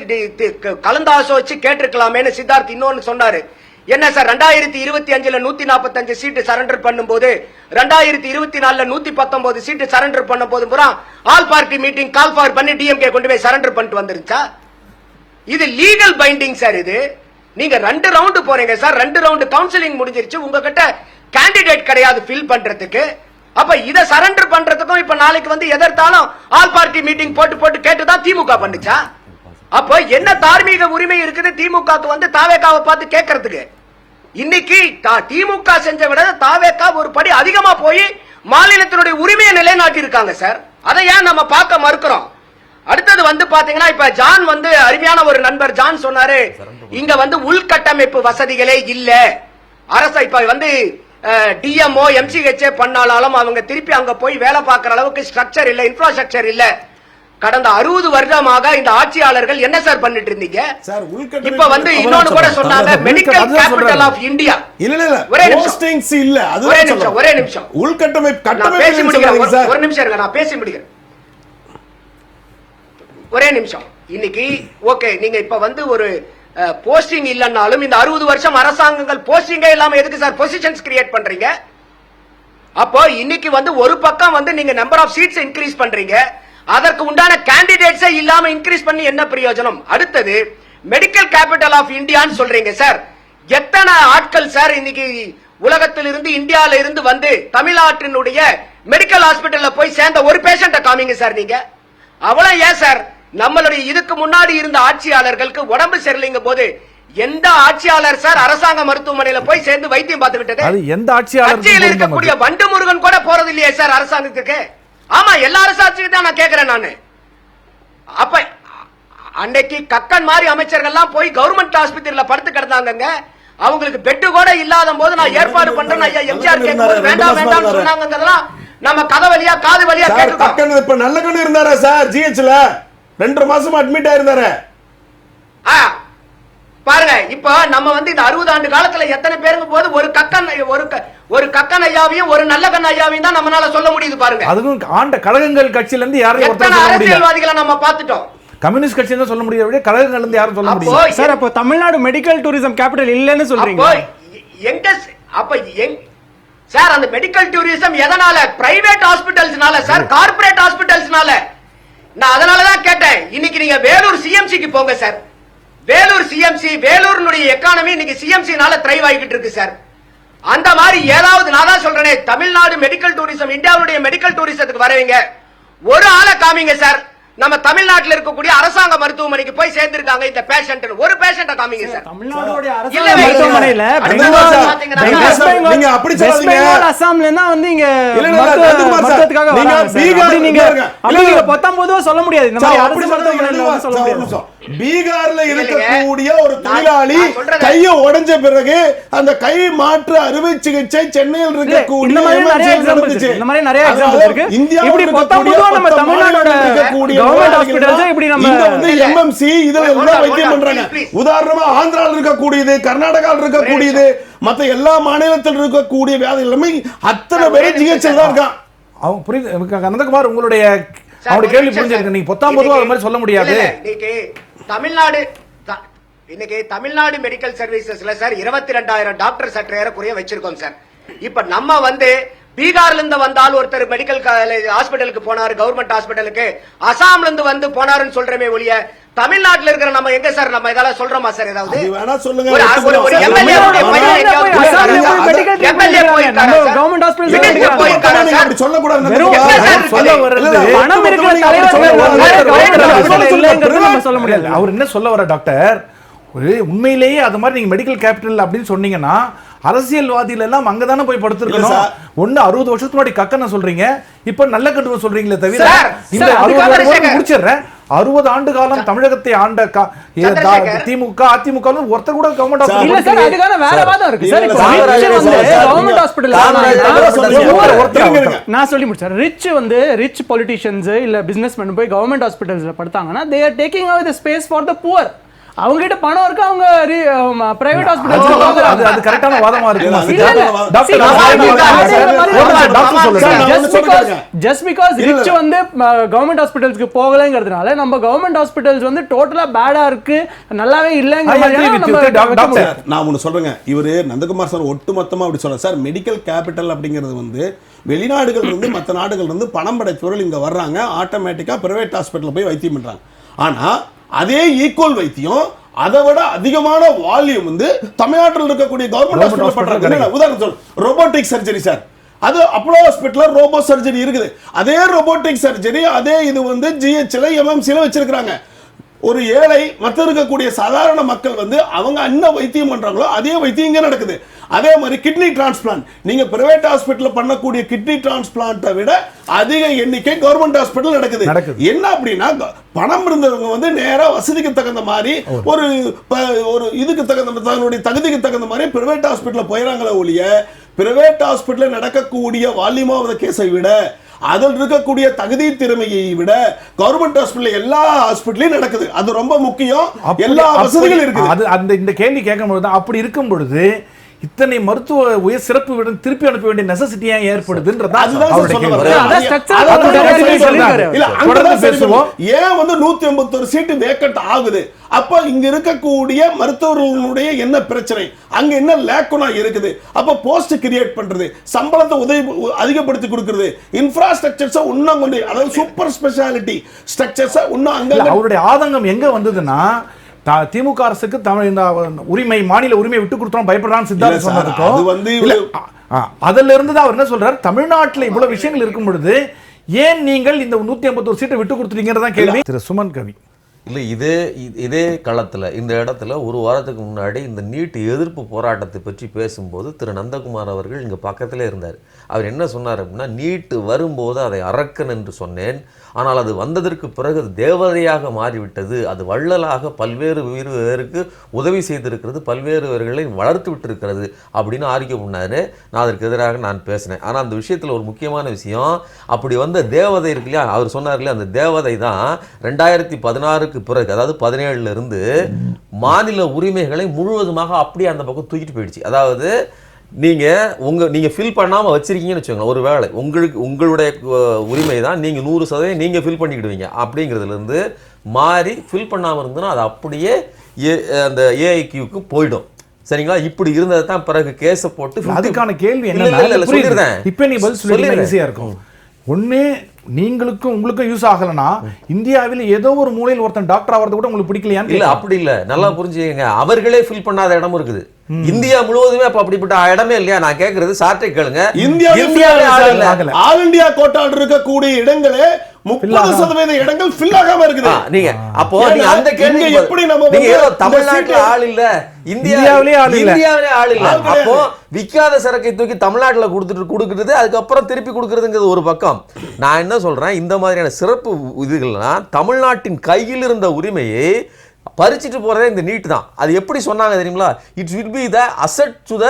கலந்தாலோசிச்சு கேட்டிருக்கலாமேன்னு சித்தார்த் இன்னொன்னு சொன்னாரு. என்ன சார், 2025 145 சீட்டு சரண்டர் பண்ணும்போது 2024 119 சீட்டு சரண்டர் பண்ணும் போது பூரா all party meeting call for பண்ணி டிஎம்கே கொண்டு போய் சரண்டர் பண்ணிட்டு வந்துருச்சா? இது லீகல் பைண்டிங் சார். இது நீங்க 2 ரவுண்டு போறீங்க சார், 2 ரவுண்டு கவுன்சிலிங் முடிஞ்சிருச்சு, உங்ககிட்ட கேண்டிடேட் கிடையாது ஃபில் பண்றதுக்கு. அப்ப இத சரண்டர் பண்றதுக்கும் இப்ப நாளைக்கு வந்து எதிர்த்தாலும் ஆல் பார்ட்டி மீட்டிங் போட்டு கேட்டுதான் திமுக பண்ணுச்சா? அப்ப என்ன தார்மீக உரிமை இருக்குது திமுகவுக்கு வந்து தாவேகாவை பார்த்து கேட்கறதுக்கு? இன்னைக்கு திமுக செஞ்ச விட தாவேகா ஒரு படி அதிகமா போய் மாநிலத்தினுடைய உரிமையை நிலைநாட்டி இருக்காங்க சார். அதை ஏன் நம்ம பார்க்க மறுக்கிறோம்? அடுத்தது வந்து பாத்தீங்கன்னா இப்ப ஜான் வந்து அருமையான ஒரு நண்பர் ஜான் சொன்னாரு, இங்க வந்து உள்கட்டமைப்பு வசதிகளே இல்ல. அரசு இப்ப வந்து டிஎம்ஓ எம்சிஹெச் பண்ணாலும் அவங்க திருப்பி அங்க போய் வேலை பார்க்கிற அளவுக்கு ஸ்ட்ரக்சர் இல்ல, இன்ஃப்ராஸ்ட்ரக்சர் இல்ல. கடந்த 60 வருடமாக இந்த ஆட்சியாளர்கள் என்ன சார் பண்ணிட்டு இருந்தீங்க? இப்ப வந்து இன்னொன்னு கூட சொன்னாங்க, மெடிக்கல் கேபிட்டல் ஆஃப் இந்தியா. ஒரே நிமிஷம் உள்கட்டமைப்பு ஒரு நிமிஷம் இருங்க, நான் பேசி முடிக்கிறேன். ஒரே நிமிஷம். இன்னைக்கு ஓகே, நீங்க இப்ப வந்து ஒரு போஸ்டிங் இல்லன்னாலும் இந்த 60 வருஷம் அரசாங்கங்கள் போஸ்டிங்கே இல்லாம எதுக்கு சார் பொசிஷன்ஸ் கிரியேட் பண்றீங்க? அப்போ இன்னைக்கு வந்து ஒரு பக்கம் வந்து நீங்க நம்பர் ஆஃப் சீட்ஸ் இன்க்ரீஸ் பண்றீங்க, அதற்கு உண்டான கேண்டிடேட்ஸே இல்லாம இன்க்ரீஸ் பண்ணி என்ன பிரயோஜனம்? அடுத்தது மெடிக்கல் கேபிட்டல் ஆஃப் இந்தியான்னு சொல்றீங்க சார். எத்தனை ஆட்கள் சார் இன்னைக்கு உலகத்தில் இருந்து இந்தியால இருந்து வந்து தமிழ்நாட்டினுடைய மெடிக்கல் ஹாஸ்பிட்டல்ல போய் சேர்ந்த ஒரு பேஷண்ட காமிங்க சார் நீங்க. அவ்வளவு ஏன் சார்? நம்மளுடைய இதுக்கு முன்னாடி இருந்த ஆட்சியாளர்களுக்கு உடம்பு சரியில்லைங்க போது எந்த ஆட்சியாளர் சார் அரசாங்க மருத்துவமனையில போய் சேர்ந்து வைத்தியம் பார்த்துக்கிட்டது? எந்த ஆட்சியாளர் இருக்கக்கூடிய வண்டு முருகன் கூட போறது இல்லையே சார் அரசாங்கத்துக்கு? ஆமா, எல்லா அரசாட்சியும் தான் நான் கேட்கிறேன் நானு. அப்ப அன்னைக்கு கக்கன் மாதிரி அமைச்சர்கள்லாம் போய் கவர்மெண்ட் ஆஸ்பத்திரியில படுத்து கிடந்தாங்க, அவங்களுக்கு பெட்டு கூட இல்லாத போது நான் ஏற்பாடு பண்றேன் ஐயா எம்ஜிஆர் கேட்கும்போது வேண்டாம் வேண்டாம் சொன்னாங்க. நம்ம கதை வழியா காது வழியா கேட்டுக்கோம். இப்ப நல்ல கண்ணு இருந்தாரா சார் ஜிஹெச்ல 2 மாசமா அட்மிட் ஆயிருந்தாரு பாருங்க. இப்ப நம்ம வந்து இந்த 60 ஆண்டு காலத்துல எத்தனை பேருங்க போது ஒரு கக்கன் ஐயாவையும் ஒரு நல்ல கண் ஐயாவையும் தான் நம்மளால சொல்ல முடியுது பாருங்க. அதுவும் ஆண்ட கழகங்கள் கட்சியில இருந்து யாரையும் அரசியல்வாதிகளை நம்ம பார்த்துட்டோம், கம்யூனிஸ்ட் கட்சி தான் சொல்ல முடியாது, கழகங்கள்ல இருந்து யாரும் சொல்ல முடியாது சார். அப்போ தமிழ்நாடு மெடிக்கல் டூரிசம் கேபிட்டல் இல்லன்னு சொல்றீங்க. எங்க அப்ப சார் அந்த மெடிக்கல் டூரிசம் எதனால? பிரைவேட் ஹாஸ்பிட்டல்ஸ்னால சார், கார்ப்பரேட் ஹாஸ்பிட்டல்ஸ்னால. நான் அதனாலதான் கேட்டேன். இன்னைக்கு நீங்க வேலூர் சிஎம்சிக்கு போங்க சார். வேலூர் சிஎம்சி, வேலூரினுடைய எக்கானமி இன்னைக்கு சிஎம்சினால த்ரைவ் ஆகிட்டு இருக்கு சார். அந்த மாதிரி ஏதாவது நான் தான் சொல்றேன், தமிழ்நாடு மெடிக்கல் டூரிசம் இந்தியாவுடைய மெடிக்கல் டூரிசத்துக்கு வரவங்க ஒரு ஆளை காமிங்க சார். நம்ம தமிழ்நாட்டில் இருக்கக்கூடிய அரசாங்க மருத்துவமனைக்கு போய் சேர்ந்திருக்காங்க இந்த பேஷண்ட், ஒரு பேஷண்ட காமிங்க சார். தமிழ்நாடோட அரசாங்க இல்லவே இல்லை. மருத்துவமனையில நீங்க அப்படி சொல்லாதீங்க. அசாம்ல இருந்தா வந்து இங்க இல்ல, இல்ல, ராஜ்குமார் சார், மருத்துவத்துக்காக நீங்க வராங்க சார். பீகார் அப்படி நீங்க பாருங்க. அப்படி நீங்க 19 சொல்ல முடியாது. இந்த மாதிரி சார், அரசு மருத்துவமனையில வந்து சொல்ல முடியாது. பீகார்ல இருக்கக்கூடிய ஒரு தொழிலாளி நான் சொல்றேன். கையை உடைஞ்ச பிறகு அந்த கை மாற்று அறுவை சிகிச்சை சென்னையில் இல்ல, இருக்கக்கூடிய இந்த மாதிரி நிறைய எமர்ஜென்சி எக்ஸாம்பிள்ஸ் நடந்துச்சு. இருக்கு. இந்த மாதிரி நிறைய அதாவது எக்ஸாம்பிள்ஸ் இருக்கு. இந்தியாவுல இப்படி இருக்கக்கூடிய 19 நம்ம 10 தமிழ்நாடோட மாநிலத்தில் இருக்கக்கூடிய கவர்மெண்ட் நோயாளிகள் ஹாஸ்பிடல்ஸ் இப்படி நம்ம இங்க வந்து எம்எம்சி இதுல எல்லாம் வைத்தியம் பண்றாங்க. உதாரணமா ஆந்திரால இருக்கக்கூடியது, கர்நாடகால இருக்கக்கூடியது, மத்த எல்லா மாநிலத்தில் இருக்கக்கூடிய வியாதி எல்லாமே அத்தனை பேர் ஜிஹெச்ல தான் இருக்கான். அவங்க புரியுது நந்தகுமார், உங்களுடைய அவருடைய கேள்வி புரிஞ்சிருக்கு. நீங்க 19 அது மாதிரி சொல்ல முடியாது. இன்னைக்கு தமிழ்நாடு மெடிக்கல் சர்வீசஸ்ல சார் 22,000 டாக்டர் சற்று ஏறக்குறைய வச்சிருக்கோம் சார். இப்ப நம்ம வந்து பீகார்ல இருந்து வந்தால் ஒருத்தர் மெடிக்கல் ஹாஸ்பிட்டலுக்கு போனாரு, கவர்மெண்ட் ஹாஸ்பிட்டலுக்கு அசாம்ல இருந்து வந்து போனாருன்னு சொல்றமே ஒழிய தமிழ்நாட்டுல இருக்கிற நம்ம எங்க சார் நம்ம இதெல்லாம் சொல்றோமா சார்? ஏதாவது அது வேணா சொல்லுங்க. ஒரு எம்எல்ஏ கவர்மெண்ட் ஹாஸ்பிடல் அப்படி சொல்லக்கூடாது. பணம் இருக்கிற தலைவர் நம்ம சொல்ல முடியாது. அவர் என்ன சொல்ல வர டாக்டர், ஒரு உண்மையிலேயே அது மாதிரி நீங்க மெடிக்கல் கேபிட்டல் அப்படின்னு சொன்னீங்கன்னா அரசியல்வாதிகள் எல்லாம் அங்கதானே போய் படுத்திருக்கணும். ஒண்ணு 60 வருஷத்துக்கு முன்னாடி கக்கன சொல்றீங்க, இப்ப நல்ல கட்டுரை சொல்றீங்களே தவிர இந்த 60 முடிச்சிடுறேன். 60 ஆண்டு காலம் தமிழகத்தை ஆண்ட திமுக அதிமுக ஒருத்தர் கூட கவர்மெண்ட் இல்ல சார், அதுக்கான வேற வாதம் இருக்கு சார். இப்போ கவர்மெண்ட் ஹாஸ்பிடல் நான் சொல்லி முடிச்சேன். ரிச் பொலிட்டிஷியன்ஸ் இல்ல பிசினஸ்மேன் போய் government ஹாஸ்பிட்டல்ஸ்ல படுத்தாங்கன்னா they are taking away the space for the poor. அவங்க கிட்ட பணம் இருக்கு, அவங்க பிரைவேட் ஹாஸ்பிடல்ஸ் போறாங்க. அது கரெக்டான வாதமா இருக்குமா ஜஸ்ட் பிகாஸ் ரிச் வந்து கவர்மெண்ட் ஹாஸ்பிடல்ஸ்க்கு போகலங்கிறதுனால நம்ம கவர்மெண்ட் ஹாஸ்பிடல்ஸ் வந்து டோட்டலா பேடா இருக்கு, நல்லாவே இல்லைங்கிற மாதிரி நான் ஒண்ணு சொல்றேங்க. இவரு நந்தகுமார் சார் ஒட்டுமொத்தமா அப்படி சொல்ற சார். மெடிக்கல் கேபிட்டல் அப்படிங்கிறது வந்து வெளிநாடுகள் இருந்து மற்ற நாடுகள் இருந்து பணம் படைத்தவர்கள் இங்க வர்றாங்க, ஆட்டோமேட்டிக்கா பிரைவேட் ஹாஸ்பிட்டல் போய் வைத்தியம் பண்றாங்க. ஆனா அதே ஈக்குவல் வைத்தியம் அதை விட அதிகமான வால்யூம் வந்து தமிழ்நாட்டில் இருக்கக்கூடிய கவர்மெண்ட் ஹாஸ்பிட்டல் பண்றாங்க. உதாரணம் சொல்றேன், ரோபோட்டிக் சர்ஜரி சார், அது அப்போலோ ஹாஸ்பிட்டல்ல ரோபோ சர்ஜரி இருக்குது. அதே ரோபோட்டிக் சர்ஜரி அதே இது வந்து ஜிஹெச்ல எம்எம்சில வச்சிருக்காங்க. ஒரு ஏழை மற்ற இருக்கக்கூடிய சாதாரண மக்கள் வந்து அவங்க என்ன வைத்தியம் பண்றாங்களோ அதே வைத்தியம் இங்க நடக்குது. அதே மாதிரி கிட்னி டிரான்ஸ்பிளான்ட் நீங்க பிரைவேட் ஹாஸ்பிட்டல்ல பண்ணக்கூடிய கிட்னி டிரான்ஸ்பிளான்ட்டை விட அதிக எண்ணிக்கை கவர்மெண்ட் ஹாஸ்பிட்டல் நடக்குது. என்ன அப்படின்னா பணம் இருந்தவங்க வந்து நேரா வசதிக்கு தகுந்த மாதிரி ஒரு இதுக்கு தகுந்த தன்னுடைய தகுதிக்கு தகுந்த மாதிரி பிரைவேட் ஹாஸ்பிட்டல்ல போயிறாங்களே ஒழிய பிரைவேட் ஹாஸ்பிட்டல்ல நடக்கக்கூடிய வால்யூம் ஆஃப் த கேஸை விட அதில் இருக்கக்கூடிய தகுதி திறமையை விட கவர்மெண்ட் ஹாஸ்பிட்டல் எல்லா ஹாஸ்பிட்டலையும் நடக்குது. அது ரொம்ப முக்கியம். எல்லா வசதிகளும் இருக்கு. அது அந்த இந்த கேள்வி கேட்கும்போது அப்படி இருக்கும் பொழுது இத்தனை மருத்துவ உயர் சிறப்பு விட திருப்பி அனுப்ப வேண்டிய நெசசிட்டி ஏன் ஏற்படுதுன்றது ஏன் வந்து 181 சீட்டு வேக்கன்ட் ஆகுது. அப்ப இங்க இருக்கக்கூடிய மருத்துவர்களுடைய என்ன பிரச்சனை, அங்க என்ன லேக்குனா இருக்குது. அப்ப போஸ்ட் கிரியேட் பண்றது, சம்பளத்தை அதிகப்படுத்தி கொடுக்கிறது, இன்ஃப்ராஸ்ட்ரக்சர்ஸ் இன்னும் கொண்டு, அதாவது சூப்பர் ஸ்பெஷாலிட்டி ஸ்ட்ரக்சர்ஸ் இன்னும் அங்க. அவருடைய ஆதங்கம் எங்க வந்ததுன்னா திமுக அரசுக்கு இந்த உரிமை மாநில உரிமை விட்டு கொடுத்தோம் பயப்படுறான்னு சித்தார்த்த சொன்னதுக்கும் அதுல இருந்து தான் அவர் என்ன சொல்றாரு, தமிழ்நாட்டில் இவ்வளவு விஷயங்கள் இருக்கும் பொழுது ஏன் நீங்கள் இந்த 151 சீட்டை விட்டு கொடுத்துட்டீங்கறதான் கேள்வி. திரு சுமன் கவி, இல்லை இதே களத்தில் இந்த இடத்துல ஒரு வாரத்துக்கு முன்னாடி இந்த நீட் எதிர்ப்பு போராட்டத்தை பற்றி பேசும்போது திரு நந்தகுமார் அவர்கள் இங்கே பக்கத்திலே இருந்தார். அவர் என்ன சொன்னார் அப்படின்னா, நீட்டு வரும்போது அதை அரக்கன் என்று சொன்னேன், ஆனால் அது வந்ததற்கு பிறகு அது தேவதையாக மாறிவிட்டது, அது வள்ளலாக பல்வேறு பேருக்கு உதவி செய்திருக்கிறது, பல்வேறு பேர்களை வளர்த்து விட்டிருக்கிறது அப்படின்னு ஆர்கியூ பண்ணார். நான் அதற்கு எதிராக நான் பேசினேன். ஆனால் அந்த விஷயத்தில் ஒரு முக்கியமான விஷயம், அப்படி வந்த தேவதை இருக்கு இல்லையா, அவர் சொன்னார் இல்லையா, அந்த தேவதை தான் 2016 பிறகு, அதாவது 17 இருந்து மாநில உரிமைகளை முழுவதுமாக அப்படியே அந்த பக்கம் தூக்கிட்டு போயிடுச்சு. அதாவது நீங்க ஃபில் பண்ணாம வச்சிருக்கீங்கன்னு வச்சுக்கோங்க, ஒரு வேளை உங்களுடைய உரிமை தான், நீங்க 100% நீங்க ஃபில் பண்ணிக்கிடுவீங்க அப்படிங்கிறதுல இருந்து மாறி ஃபில் பண்ணாம இருந்ததுன்னா அது அப்படியே அந்த ஏஐக்யூக்கு போயிடும். சரிங்களா? இப்படி இருந்தது தான் பிறகு கேஸ போட்டு அதுக்கான கேள்வி என்ன சொல்லிருந்தேன். இப்ப நீ பதில் சொல்லி ஈஸியா இருக்கும். ஒண்ணு நீங்களுக்கும் உங்களுக்கும் யூஸ் ஆகலனா இந்தியாவில் ஏதோ ஒரு மூலையில் ஒருத்தன் டாக்டர் ஆவறது கூட உங்களுக்கு பிடிக்கலையான்னு இல்ல. அப்படி இல்ல, நல்லா புரிஞ்சுக்கங்க. அவர்களே ஃபில் பண்ணாத இடமும் இருக்குது. இந்தியா முழுவதுமே அப்ப அப்படிப்பட்ட இடமே இல்லையா? நான் கேக்குறது சார்ட்டை கேளுங்க. ஆல் இந்தியா கோட்டால் இருக்கக்கூடிய இடங்களே 30% இடங்கள் ஃபில் ஆகாம இருக்குது. நீங்க அப்போ நீங்க அந்த கேள்வி எப்படி நம்ம நீங்க ஏதோ தமிழ்நாட்டுல ஆள் இல்ல, இந்தியாவிலே ஆள் இல்ல, அப்போ விக்காத சரக்கை தூக்கி தமிழ்நாட்டுல கொடுக்குறது அதுக்கப்புறம் திருப்பி கொடுக்கறதுங்கிறது ஒரு பக்கம். நான் என்ன சொல்றேன், இந்த மாதிரியான சிறப்பு இதுகள்லாம் தமிழ்நாட்டின் கையில் இருந்த உரிமையை பறிச்சுட்டு போறதே இந்த நீட் தான். அது எப்படி சொன்னாங்க தெரியுங்களா? It will be the asset to the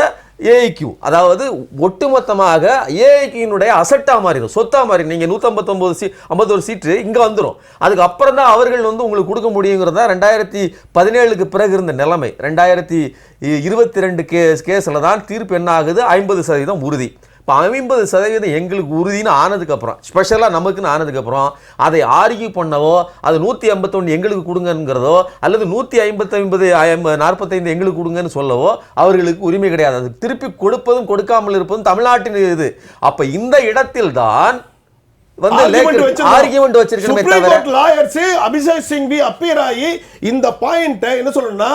AIQ, அதாவது ஒட்டுமொத்தமாக ஏஐக்யூனுடைய அசெட்டா மாறிடும், சொத்தா மாறி. நீங்க 159 சீட்டு இங்க வந்துடும். அதுக்கப்புறம் தான் அவர்கள் உங்களுக்கு கொடுக்க முடியுங்கிறதா 2017க்கு பிறகு இருந்த நிலைமை. 2022 கேஸ்ல தான் தீர்ப்பு என்ன ஆகுது, 50% உறுதி. இப்போ 50% எங்களுக்கு உறுதினு ஆனதுக்கப்புறம், ஸ்பெஷலாக நமக்குன்னு ஆனதுக்கப்புறம் அதை ஆர்கியூ பண்ணவோ, அது 151 எங்களுக்கு கொடுங்கிறதோ அல்லது 150-45 எங்களுக்கு கொடுங்கன்னு சொல்லவோ அவர்களுக்கு உரிமை கிடையாது. அது திருப்பி கொடுப்பதும் கொடுக்காமல் இருப்பதும் தமிழ்நாட்டின் இது. அப்போ இந்த இடத்தில் தான் ஆர்கியூமெண்ட் வச்சிருக்கணுமே தவிர லாயர்ஸ் அபிஷேக் சிங்வி அப்பியர் ஆகி இந்த பாயிண்ட் என்ன சொல்லணும்னா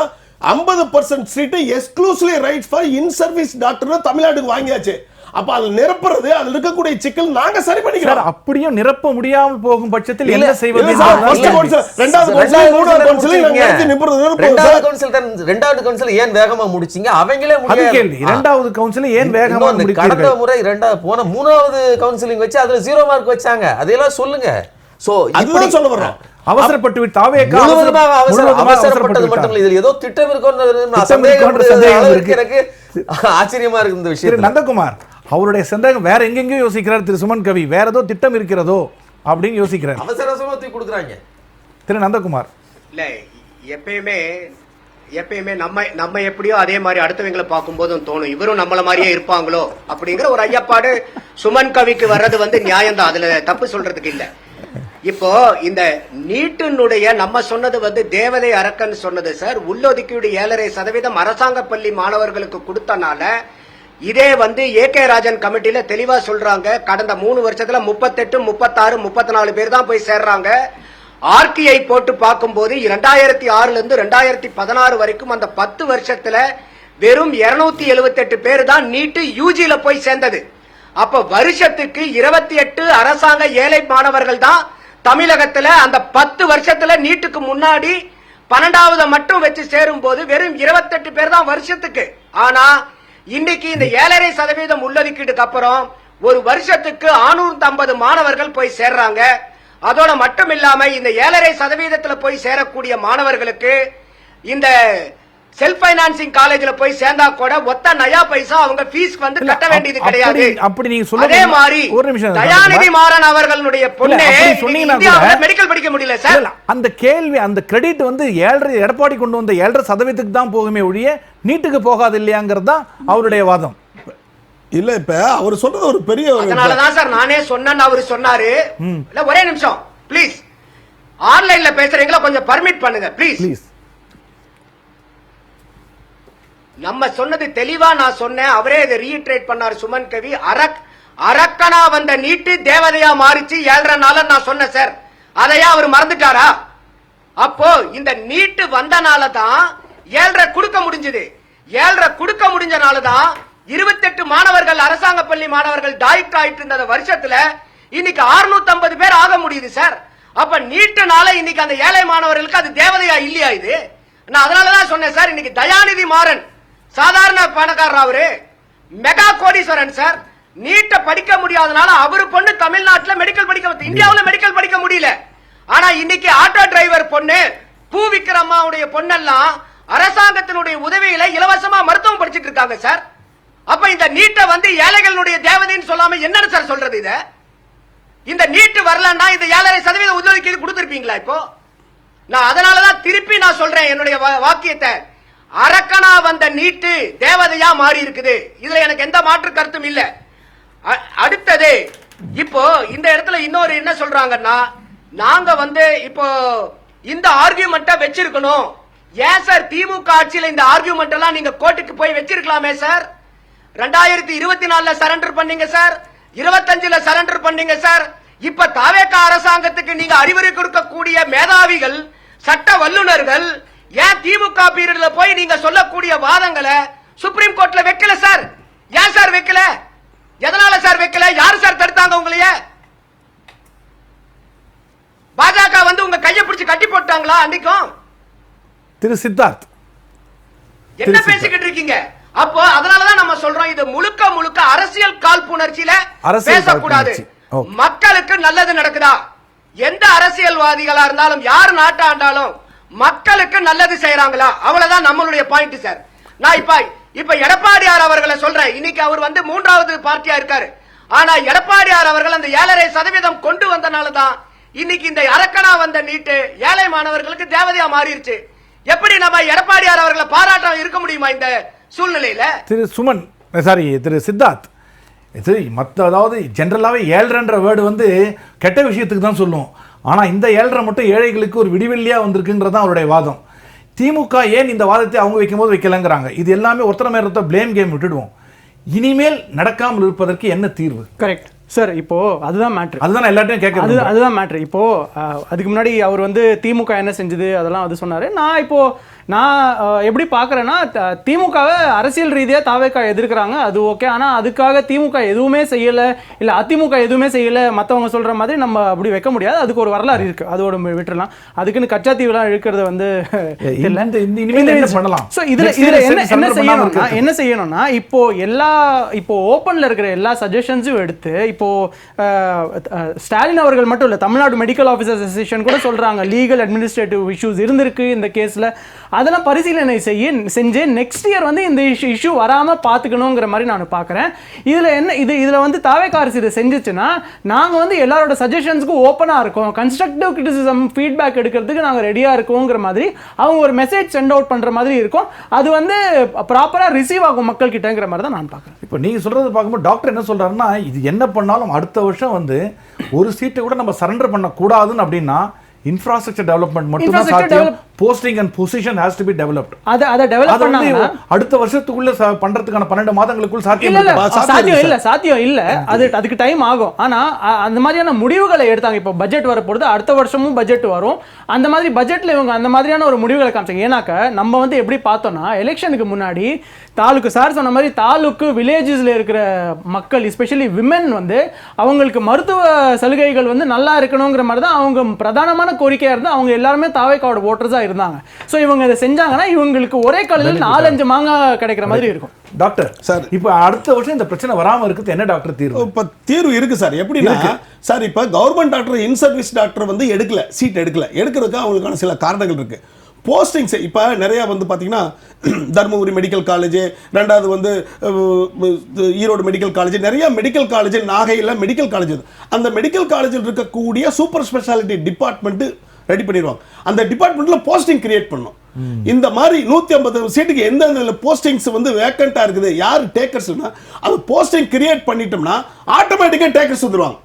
50% seat exclusive rights for in service doctor தமிழ்நாட்டுக்கு வாங்கியாச்சு. அப்ப அது நிரப்புறது, அதுல இருக்கக்கூடிய சிக்கல் நாங்க சரி பண்ணிக்கிறோம். அப்படியும் நிரப்ப முடியாமல் போகும் பட்சத்தில் என்ன செய்வது? ரெண்டாவது கவுன்சில் ஏன் வேகமா முடிச்சீங்க? அவங்களே கேள்வி. இரண்டாவது கவுன்சில் ஏன் வேகமா முடிச்சீங்க? கடந்த முறை போன மூணாவது கவுன்சிலிங் வச்சு அதுல 0 மார்க் வச்சாங்க. அதெல்லாம் சொல்லுங்க. சோ இப்படி சொல்ல வர்றோம். அவசரப்பட்டு அவசரப்பட்டது மட்டும் இல்ல, இதுல ஏதோ திட்டம் இருக்கு. ஆச்சரியமா இருக்கு இந்த விஷயம். நந்தகுமார் அவருடைய சந்தேகம் வேற எங்கெங்கயோ யோசிக்கிறார் திரு சுமன் கவி. வேற ஏதோ திட்டம் இருக்கிறதோ அப்படின்னு யோசிக்கிறார். அவசரமா தூக்கி கொடுக்குறாங்க திரு நந்தகுமார். இல்ல எப்பயுமே நம்ம எப்படியோ அதே மாதிரி அடுத்தவங்களை பார்க்கும்போதும் தோணும் இவரும் நம்மள மாதிரியே இருப்பாங்களோ அப்படிங்கிற ஒரு ஐயப்பாடு சுமன் கவிக்கு வர்றது நியாயம்தான். அதுல தப்பு சொல்றதுக்கு இல்ல. இப்போ இந்த நீட்டினுடைய நம்ம சொன்னது தேவதை அரக்கன் சொன்னது சார். உள்ளொதுக்கீடு 7.5% அரசாங்க பள்ளி மாணவர்களுக்கு கொடுத்தனால இதே ஏகே ராஜன் கமிட்டியில தெளிவா சொல்றாங்க. கடந்த 3 வருஷத்துல 38, 36, 34 பேர் தான் போய் சேர்றாங்க. ஆர்டிஐ போட்டு பார்க்கும்போது 2006 இருந்து 2016 வரைக்கும் அந்த 10 வருஷத்துல வெறும் 278 பேர் தான் நீட்டு யூஜில போய் சேர்ந்தது. அப்ப வருஷத்துக்கு 28 அரசாங்க ஏழை மாணவர்கள் தான் தமிழகத்துல அந்த 10 வருஷத்துல நீட்டுக்கு முன்னாடி 12வது மட்டும் வச்சு சேரும் போது வெறும் 28 பேர் தான் வருஷத்துக்கு. ஆனா இன்னைக்கு இந்த 7.5% உள்ளொதுக்கீடுக்கு அப்புறம் ஒரு வருஷத்துக்கு 650 மாணவர்கள் போய் சேர்றாங்க. அதோட மட்டும் இல்லாம இந்த 7.5% போய் சேரக்கூடிய மாணவர்களுக்கு இந்த செல்ஃப் பைனான்சிங் காலேஜ்ல போய் சேர்ந்தா கூட ஒத்த நயா பைசா அவங்க ஃபீஸ் கட்ட வேண்டியது கிடையாது. அப்படி நீங்க சொல்லுங்க. அதே மாதிரி தயாநிதி மாறன் அவர்களுடைய பொண்ணு இந்தியாவுல மெடிக்கல் படிக்க முடியல சார். அந்த கேள்வி, அந்த கிரெடிட் 7.5 எடப்பாடி கொண்டு வந்த 7.5% தான் போகுமே ஒழிய நீட்டுக்கு போகாது இல்லையாங்கிறது தான் அவருடைய வாதம். இல்ல இப்ப அவர் சொல்றது ஒரு பெரிய, அதனாலதான் சார் நானே சொன்னேன்னு அவரு சொன்னாரு. இல்ல ஒரே நிமிஷம் ப்ளீஸ், ஆன்லைன்ல பேசுறீங்களா கொஞ்சம் பர்மிட் பண்ணுங்க ப்ளீஸ். நம்ம சொன்னது தெளிவா நான் சொன்னேன், அவரே இதை ரீஇட்டரேட் பண்ணார் சுமன் கவி. அரக்கனா வந்த நீட்டு தேவதையா மாறிச்சு 7.5 நாள் நான் சொன்னேன் சார். அதையா அவர் மறந்துட்டாரா? அப்போ இந்த நீட்டு வந்தனால தான் 7.5 கொடுக்க முடிஞ்சது. 7.5 கொடுக்க முடிஞ்சனாலதான் 28 மாணவர்கள் அரசாங்க பள்ளி மாணவர்கள் டாக்டர் ஆயிட்டு இருந்த வருஷத்துல இன்னைக்கு 650 பேர் ஆக முடியுது சார். அப்ப நீட்டுனால இன்னைக்கு அந்த ஏழை மாணவர்களுக்கு அது தேவதையா இல்லையா? இது நான் அதனாலதான் சொன்னேன் சார். இன்னைக்கு தயாநிதி மாறன் சாதாரண பணக்காரர், அவரு மெகா கோடீஸ்வரன் சார். நீட்டை படிக்க முடியாதனால அவரு பொண்ணு தமிழ்நாட்டுல மெடிக்கல் படிக்க, இந்தியாவுல மெடிக்கல் படிக்க முடியல. ஆனா இன்னைக்கு ஆட்டோ டிரைவர் பொண்ணு பூ விக்ரம்மாவுடைய பொண்ணெல்லாம் அரசாங்கத்தினுடைய உதவியில இலவசமா மருத்துவம் படிச்சிட்டு இருக்காங்க சார். அப்ப இந்த நீட்டை ஏழைகளுடைய தேவதைன்னு சொல்லாம என்னன்னு சார் சொல்றது? இத இந்த நீட்டு வரலன்னா இந்த 7.5% உள்ளொதுக்கீடு கொடுத்திருப்பீங்களா? இப்போ நான் அதனாலதான் திருப்பி நான் சொல்றேன் என்னுடைய வாக்கியத்தை. அரக்கனா வந்த நீட்டு தேவதையா மாறி இருக்குது. இதுல எனக்கு எந்த மாற்று கருத்தும் இல்ல. அடுத்தது இப்போ இந்த இடத்துல இன்னொரு என்ன சொல்றாங்கன்னா, நாங்க இப்போ இந்த ஆர்கியூமெண்ட்டை வச்சிருக்கணும். ஏன் சார் திமுக ஆட்சியில இந்த ஆர்கியூமெண்ட் எல்லாம் நீங்க கோர்ட்டுக்கு போய் வச்சிருக்கலாமே சார். 2024 சரண்டர் பண்ணீங்க சார், 25ல சரண்டர் பண்ணீங்க சார். இப்ப தாவேகா அரசாங்கத்துக்கு நீங்க அறிவுரை கொடுக்கக்கூடிய மேதாவிகள், சட்ட வல்லுநர்கள் ஏன் திமுக பீரியட்ல போய் நீங்க சொல்லக்கூடிய வாதங்களை சுப்ரீம் கோர்ட்ல வைக்கல சார்? ஏன் சார் வைக்கல? எதனால சார் வைக்கல? யாரு சார் தடுத்தாங்க உங்களைய? விட்டாங்களா அன்னைக்கும்? திரு சித்தார்த், என்ன பேசிக்கிட்டு இருக்கீங்க? அப்போ அதனாலதான் நம்ம சொல்றோம் இது முழுக்க முழுக்க அரசியல் காழ்ப்புணர்ச்சியில பேசக்கூடாது. மக்களுக்கு நல்லது நடக்குதா? எந்த அரசியல்வாதிகளா இருந்தாலும் யார் நாட்டாண்டாலும் மக்களுக்கு நல்லது செய்யறாங்களா? அவ்வளவுதான் நம்மளுடைய பாயிண்ட் சார். நான் இப்ப எடப்பாடியார் அவர்களை சொல்றேன். இன்னைக்கு அவர் வந்து 3வது பார்ட்டியா இருக்காரு. ஆனா எடப்பாடியார் அவர்கள் அந்த 7.5% கொண்டு வந்தனாலதான் இன்னைக்கு இந்த அரக்கனா வந்த நீட்டு ஏழை மாணவர்களுக்கு தேவதையா மாறிடுச்சு. எப்படி நம்ம எடப்பாடியார் அவர்களை பாராட்டம் இருக்க முடியுமா இந்த சூழ்நிலையில? திரு சுமன், சாரி திரு சித்தார்த், இது அதாவது ஜென்ரலாகவே 7.5ன்ற வேர்டு வந்து கெட்ட விஷயத்துக்கு தான் சொல்லுவோம். ஆனால் இந்த 7.5 மட்டும் ஏழைகளுக்கு ஒரு விடிவெள்ளியாக வந்திருக்குன்றது தான் அவருடைய வாதம். திமுக ஏன் இந்த வாதத்தை அவங்க வைக்கும்போது வைக்கலங்கிறாங்க. இது எல்லாமே ஒருத்தர மேரத்தை பிளேம் கேம் விட்டுடுவோம். இனிமேல் நடக்காமல் இருப்பதற்கு என்ன தீர்வு? Correct sir. இப்போ அதுதான் மேட்ரு. அதுதான் எல்லாத்தையும் கேட்கறது. அதுதான் மேட்ரு. இப்போ அதுக்கு முன்னாடி அவர் வந்து திமுக என்ன செஞ்சது அதெல்லாம் அது சொன்னாரு. நான் எப்படி பார்க்குறேன்னா, திமுகவை அரசியல் ரீதியாக தாவேக்கா எதிர்க்கிறாங்க, அது ஓகே. ஆனால் அதுக்காக திமுக எதுவுமே செய்யலை, இல்லை அதிமுக எதுவுமே செய்யலை, மற்றவங்க சொல்கிற மாதிரி நம்ம அப்படி வைக்க முடியாது. அதுக்கு ஒரு வரலாறு இருக்குது, அதோட விட்டுறலாம். அதுக்குன்னு கச்சாத்தீவெலாம் இழுக்கிறது வந்து பண்ணலாம். ஸோ இதில் என்ன செய்யணும்னா இப்போ ஓப்பனில் இருக்கிற எல்லா சஜஷன்ஸும் எடுத்து, இப்போ ஸ்டாலின் அவர்கள் மட்டும் இல்லை, தமிழ்நாடு மெடிக்கல் ஆஃபீஸர்ஸ் அசோசியேஷன் கூட சொல்கிறாங்க லீகல் அட்மினிஸ்ட்ரேட்டிவ் இஷ்யூஸ் இருந்திருக்கு இந்த கேஸில். அதெல்லாம் பரிசீலனை செஞ்சு நெக்ஸ்ட் இயர் வந்து இந்த இஷ்யூ வராமல் பார்த்துக்கணுங்கிற மாதிரி நான் பார்க்குறேன். இதில் வந்து தாவேக்கா அரசு இதை செஞ்சிச்சுன்னா நாங்கள் வந்து எல்லாரோட சஜஷன்ஸுக்கும் ஓப்பனாக இருக்கோம், கன்ஸ்ட்ரக்டிவ் கிரிட்டிசிசம் ஃபீட்பேக் எடுக்கிறதுக்கு நாங்கள் ரெடியாக இருக்கோங்கிற மாதிரி அவங்க ஒரு மெசேஜ் சென்ட் அவுட் பண்ணுற மாதிரி இருக்கும். அது வந்து ப்ராப்பராக ரிசீவ் ஆகும் மக்கள் கிட்டங்கிற மாதிரி தான் நான் பார்க்குறேன். இப்போ நீங்கள் சொல்கிறது பார்க்கும்போது டாக்டர் என்ன சொல்கிறாருன்னா, இது என்ன பண்ணாலும் அடுத்த வருஷம் வந்து ஒரு சீட்டை கூட நம்ம சரண்டர் பண்ணக்கூடாதுன்னு. அப்படின்னா இன்ஃப்ராஸ்ட்ரக்சர் டெவலப்மெண்ட் மட்டும் தான் சாத்தியம். Posting and position has to be developed. அத டெவலப் பண்ணாங்க அடுத்த வருஷத்துக்குள்ள பண்றதுக்கான 12 மாதங்களுக்குள் சாத்தியம் இல்ல. அதுக்கு டைம் ஆகும். ஆனா அந்த மாதிரியான முடிவுகளை எடுத்தாங்க. இப்போ பட்ஜெட் வரப்போகுது, அடுத்த வருஷமும் பட்ஜெட் வரும். அந்த மாதிரி பட்ஜெட்ல இவங்க அந்த மாதிரியான ஒரு முடிவுகளை காமிச்சாங்க. ஏன்னாக்க நம்ம வந்து எப்படி பார்த்தோம்னா, எலெக்ஷனுக்கு முன்னாடி தாலுக்கு சார் சொன்ன மாதிரி தாலுக்கு வில்லேஜஸ்ல இருக்கிற மக்கள், எஸ்பெஷலி விமென் வந்து அவங்களுக்கு மருத்துவ சலுகைகள் வந்து நல்லா இருக்கணுங்கிற மாதிரி தான் அவங்க பிரதானமான கோரிக்கையா இருந்து அவங்க எல்லாருமே தாவேக்காவோட ஓட்டர்ஸா இருந்தாங்க. சோ இவங்க இதை செஞ்சாங்கன்னா இவங்களுக்கு ஒரே காலையில் 4-5 மாங்காய் கிடைக்கிற மாதிரி இருக்கும். டாக்டர் சார், இப்போ அடுத்த வருஷம் இந்த பிரச்சனை வராமல் இருக்குது என்ன டாக்டர் தீர்வு? இப்போ தீர்வு இருக்கு சார். எப்படின்னா சார், இப்போ கவர்மெண்ட் டாக்டர் இன் சர்வீஸ் டாக்டர் வந்து சீட் எடுக்கிறதுக்கு அவங்களுக்கான சில காரணங்கள் இருக்கு. போஸ்டிங்ஸ் இப்போ நிறையா வந்து பார்த்தீங்கன்னா தருமபுரி மெடிக்கல் காலேஜ், ரெண்டாவது வந்து ஈரோடு மெடிக்கல் காலேஜ், நிறைய மெடிக்கல் காலேஜ், நாகையில் மெடிக்கல் காலேஜ். அந்த மெடிக்கல் காலேஜில் இருக்கக்கூடிய சூப்பர் ஸ்பெஷாலிட்டி டிபார்ட்மெண்ட் ரெடி பண்ணிடுவாங்க. அந்த டிபார்ட்மெண்ட்ல போஸ்டிங் கிரியேட் பண்ணும். இந்த மாதிரி 150 சீட்டுக்கு எந்தெந்த போஸ்டிங்ஸ் வந்து வேக்கண்டா இருக்குது, யார் டேக்கர்ஸ்னா அது போஸ்டிங் கிரியேட் பண்ணிட்டோம்னா ஆட்டோமேட்டிக்கா டேக்கர்ஸ் வந்துருவாங்க.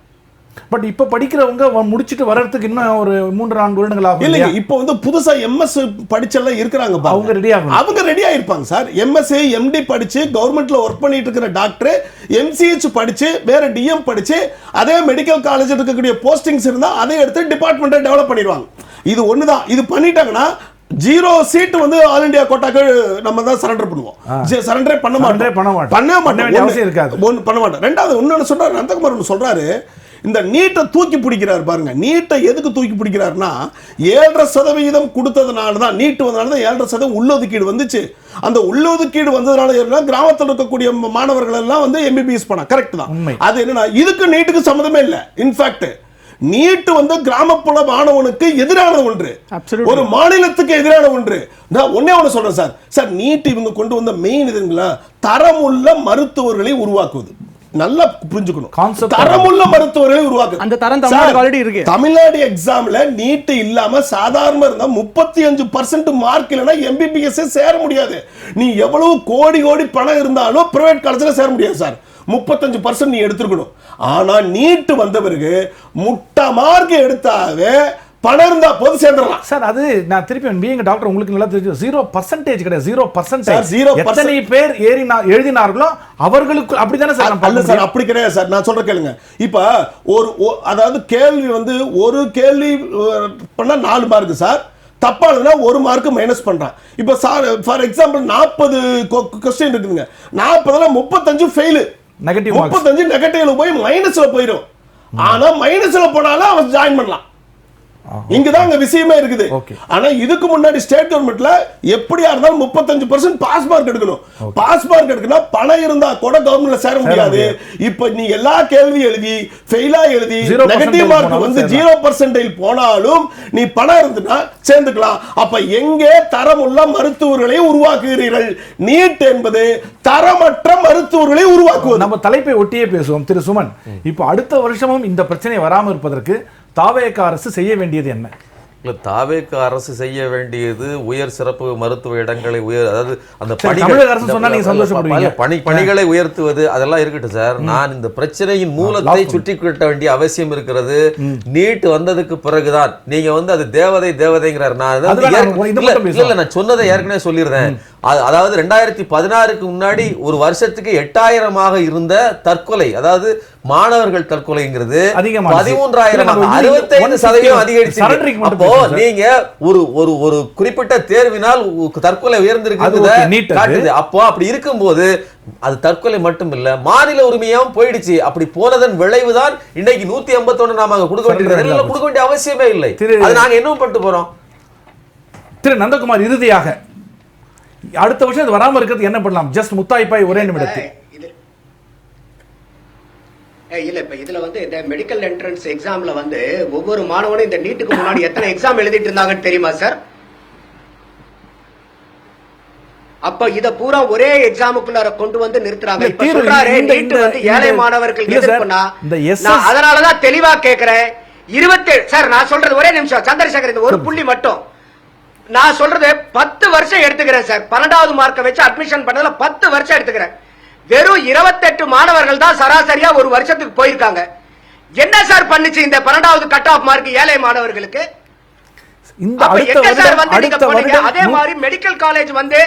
பட் இப்ப படிக்கிறவங்க முடிச்சிட்டு வர்றதுக்கு இன்னும் ஒரு 3-4 வருடங்கள் ஆகும். இல்லைங்க, இப்போ வந்து புதுசா எம்எஸ் படிச்செல்லாம் இருக்கிறாங்க, அவங்க ரெடியா இருப்பாங்க சார். எம்எஸ்சி எம்டி படிச்சு கவர்மெண்ட்ல ஒர்க் பண்ணிட்டு இருக்கிற டாக்டர், எம்சிஹெச் படிச்சு வேற டிஎம் படிச்சு அதே மெடிக்கல் காலேஜ் இருக்கக்கூடிய போஸ்டிங்ஸ் இருந்தா அதை எடுத்து டிபார்ட்மெண்ட்டை டெவலப் பண்ணிடுவாங்க. இது ஒண்ணுதான். இது பண்ணிட்டாங்கன்னா 0 சீட் வந்து ஆல் இந்தியா கோட்டாக்கு நம்ம தான் சரண்டர் பண்ணுவோம். சரண்டரே பண்ண மாட்டோம். ரெண்டாவது இன்னொன்னு சொல்றாரு நந்தகுமார், ஒன்று சொல்றாரு, இந்த நீட்டை தூக்கி பிடிக்கிறார் பாருங்க. நீட்டை எதுக்கு தூக்கி பிடிக்கிறாருன்னா 7.5% கொடுத்ததுனால தான், நீட்டு வந்ததுனால தான் 7.5% உள்ளொதுக்கீடு வந்துச்சு. அந்த உள்ளொதுக்கீடு வந்ததுனால கிராமத்தில் இருக்கக்கூடிய மாணவர்கள் எல்லாம் வந்து எம்பிபிஎஸ் பண்ண கரெக்ட் தான். அது என்னன்னா இதுக்கு நீட்டுக்கு சம்மந்தமே இல்லை. இன்ஃபேக்ட் நீட்டு வந்து கிராமப்புற மாணவனுக்கு எதிரான ஒன்று, ஒரு மாநிலத்துக்கு எதிரான ஒன்று. நான் ஒன்னே ஒன்று சொல்றேன் சார், நீட்டு இவங்க கொண்டு வந்த மெயின் இதுங்களா தரமுள்ள மருத்துவர்களை உருவாக்குவது. நல்லா புரிஞ்சுக்கணும், தரமுள்ள மருத்துவர்களை உருவாக்கு. அந்த தரம் தமிழ்நாடு ஆல்ரெடி இருக்கு. தமிழ்நாடு எக்ஸாம்ல நீட் இல்லாம சாதாரண இருந்தா 35% மார்க் இல்லைன்னா எம்பிபிஎஸ் சேர முடியாது. நீ எவ்வளவு கோடி பணம் இருந்தாலும் பிரைவேட் காலேஜ்ல சேர முடியாது சார். 35% நீ எடுத்துக்கணும். ஆனா நீட் வந்த பிறகு முட்டை மார்க் எடுத்தாவே பணம் இருந்தா போது சேர்ந்துடலாம் சார். அது நான் திருப்பி பீயிங் டாக்டர் உங்களுக்கு நல்லா தெரியும், 0% கிடையாது. 0% எத்தனை பேர் எழுதினார்களோ அவர்களுக்கு அப்படிதானே சார்? அல்ல சார், அப்படி கிடையாது சார். நான் சொல்ற கேளுங்க. இப்ப அதாவது கேள்வி வந்து ஒரு கேள்வி பண்ணா 4 மார்க் சார், தப்பானதுன்னா 1 மார்க் மைனஸ் பண்றான். இப்ப சார் ஃபார் எக்ஸாம்பிள் 40 क्वेश्चन இருக்குங்க, 40ல 35 ஃபெயில், 35 நெகட்டிவ்ல போய் மைனஸ்ல போயிடும். ஆனா மைனஸ்ல போனாலும் அவன் ஜாயின் பண்ணலாம். இங்கதான் அங்க விஷயமே இருக்குது. Okay. ஆனா இதுக்கு முன்னாடி ஸ்டேட் கவர்மெண்ட்ல எப்படியா இருந்தாலும் 35% பாஸ் மார்க் எடுக்கணும். பாஸ் மார்க் எடுக்கணும், பணம் இருந்தா கூட கவர்மெண்ட்ல சேர முடியாது. இப்ப நீ எல்லா கேள்வி எழுதி ஃபெயிலா எழுதி நெகட்டிவ் மார்க் வந்து 0% போனாலும் நீ பணம் இருந்துனா சேர்ந்துக்கலாம். அப்ப எங்கே தரமுள்ள மருத்துவர்களை உருவாக்குகிறீர்கள்? நீட் என்பது தரமற்ற மருத்துவர்களை உருவாக்குவது. நம்ம தலைப்பை ஒட்டியே பேசுவோம். திரு சுமன், இப்போ அடுத்த வருஷமும் இந்த பிரச்சனை வராமல் இருப்பதற்கு தாவேக அரசு செய்ய வேண்டியது என்ன? தாவேக அரசு செய்ய வேண்டியது உயர் சிறப்பு மருத்துவ இடங்களை அதாவது அந்த பணிகளை உயர்த்துவது அதெல்லாம் இருக்கட்டும் சார். நான் இந்த பிரச்சனையின் மூலத்தை சுற்றி கட்ட வேண்டிய அவசியம் இருக்கிறது. நீட் வந்ததுக்கு பிறகுதான் நீங்க வந்து அது தேவதைங்கிறார். நான் சொன்னதை ஏற்கனவே சொல்லியிருந்தேன். அதாவது 2016க்கு முன்னாடி ஒரு வருஷத்துக்கு 8000 இருந்த தற்கொலை, அதாவது மாணவர்கள் தற்கொலைங்கிறது 13,000 65% அதிகரிச்சு. அப்போ நீங்க ஒரு குறிப்பிட்ட தேர்வினால் தற்கொலை உயர்ந்திருக்கு. அப்போ அப்படி இருக்கும்போது அது தற்கொலை மட்டும் இல்ல, மாநில உரிமையும் போயிடுச்சு. அப்படி போனதன் விளைவுதான் இன்னைக்கு 151 நாம கொடுக்க வேண்டியது. கொடுக்க வேண்டிய அவசியமே இல்லை. அது நாங்க என்ன பட்டு போறோம்? திரு நந்தகுமார், இறுதியாக அடுத்த வருஷம் இது வராம இருக்கிறது என்ன பண்ணலாம்? ஜஸ்ட் முத்தாய்ப்பாய் ஒரே நிமிடத்தில். இல்ல இப்ப இதுல வந்து இந்த மெடிக்கல் என்ட்ரன்ஸ் எக்ஸாம்ல வந்து ஒவ்வொரு மாணவனும் இந்த நீட்டுக்கு முன்னாடி எத்தனை எக்ஸாம் எழுதிட்டு இருந்தாங்கன்னு தெரியுமா சார்? அப்ப இத பூரா ஒரே எக்ஸாமுக்குள்ளார கொண்டு வந்து நிறுத்துறாங்க. இப்ப சொல்றாரு நீட் வந்து ஏழை மாணவர்கள் எதிர்ப்புனா, நான் அதனாலதான் தெளிவா கேக்குறேன். 27 சார் நான் சொல்றது ஒரே நிமிஷம் சந்திரசேகர், இந்த ஒரு புள்ளி மட்டும் நான் சொல்றது 10 வருஷம் எடுத்துக்கிறேன் சார். 12வது மார்க்க வச்சு அட்மிஷன் பண்ணதுல 10 வருஷம் எடுத்துக்கிறேன். வெறும் 28 மாணவர்கள் தான் சராசரியா ஒரு வருஷத்துக்கு போயிருக்காங்க. என்ன சார் பண்ணுச்சு இந்த 12வது கட் ஆஃப் மார்க் ஏழை மாணவர்களுக்கு? அதே மாதிரி மெடிக்கல் காலேஜ் வந்து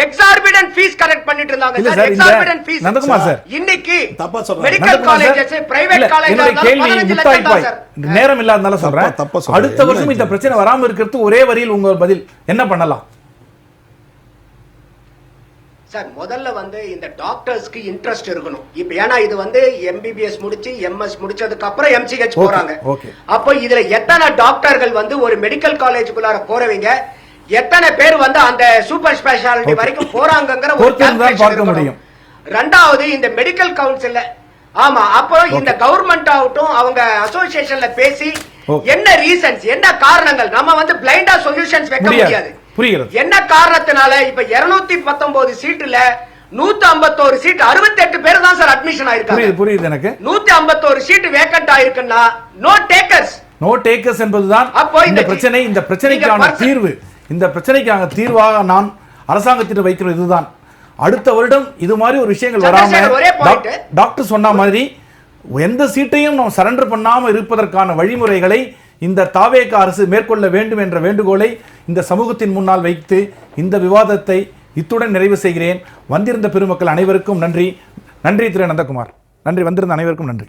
எக்ஸார்பிடன்ட் ஃபீஸ் கலெக்ட் பண்ணிட்டு இருந்தாங்க சார். எக்ஸார்பிடன்ட் ஃபீஸ் இன்னைக்கு மெடிக்கல் காலேஜஸ் பிரைவேட் காலேஜ் நேரம் இல்லாதனால சொல்றேன். அடுத்த வருஷம் இந்த பிரச்சனை வராம இருக்கிறது ஒரே வரியில் உங்க பதில் என்ன பண்ணலாம் சார்? முதல்ல வந்து இந்த டாக்டர்ஸ்க்கு இன்ட்ரெஸ்ட் இருக்கணும். இப்ப ஏன்னா இது வந்து எம்பிபிஎஸ் முடிச்சு எம்எஸ் முடிச்சதுக்கு அப்புறம் எம்சிஹெச் போறாங்க. அப்போ இதுல எத்தனை டாக்டர்கள் வந்து ஒரு மெடிக்கல் காலேஜுக்குள்ளார போறவங்க, எத்தனை பேர் வந்து அந்த சூப்பர் ஸ்பெஷாலிட்டி வரைக்கும் போறாங்கங்கிற ஒரு கால்குலேஷன் முடியும். ரெண்டாவது இந்த மெடிக்கல் கவுன்சில்ல ஆமா அப்போ இந்த கவர்மெண்ட் ஆகட்டும் அவங்க அசோசியேஷன்ல பேசி என்ன ரீசன்ஸ் என்ன காரணங்கள், நம்ம வந்து பிளைண்டா சொல்யூஷன்ஸ் வைக்க முடியாது. என்ன காரணத்தினால இப்ப 219 சீட்டுல 151 சீட் 68 பேர் தான் சார் அட்மிஷன் ஆயிருக்காங்க. புரியுது எனக்கு. 151 சீட் வேக்கன்ட் ஆயிருக்குன்னா நோ டேக்கர்ஸ் என்பதுதான் இந்த பிரச்சனை. இந்த பிரச்சனைக்கான தீர்வு, இந்த பிரச்சனைக்கான தீர்வாக நான் அரசாங்கத்திடம் வைக்கிறது இதுதான். அடுத்த வருடம் இது மாதிரி ஒரு விஷயங்கள் வராம டாக்டர் சொன்ன மாதிரி எந்த சீட்டையும் நாம் சரண்டர் பண்ணாம இருப்பதற்கான வழிமுறைகளை இந்த தாவேக அரசு மேற்கொள்ள வேண்டும் என்ற வேண்டுகோளை இந்த சமூகத்தின் முன்னால் வைத்து இந்த விவாதத்தை இத்துடன் நிறைவு செய்கிறேன். வந்திருந்த பெருமக்கள் அனைவருக்கும் நன்றி. நன்றி திரு நந்தகுமார். நன்றி. வந்திருந்த அனைவருக்கும் நன்றி.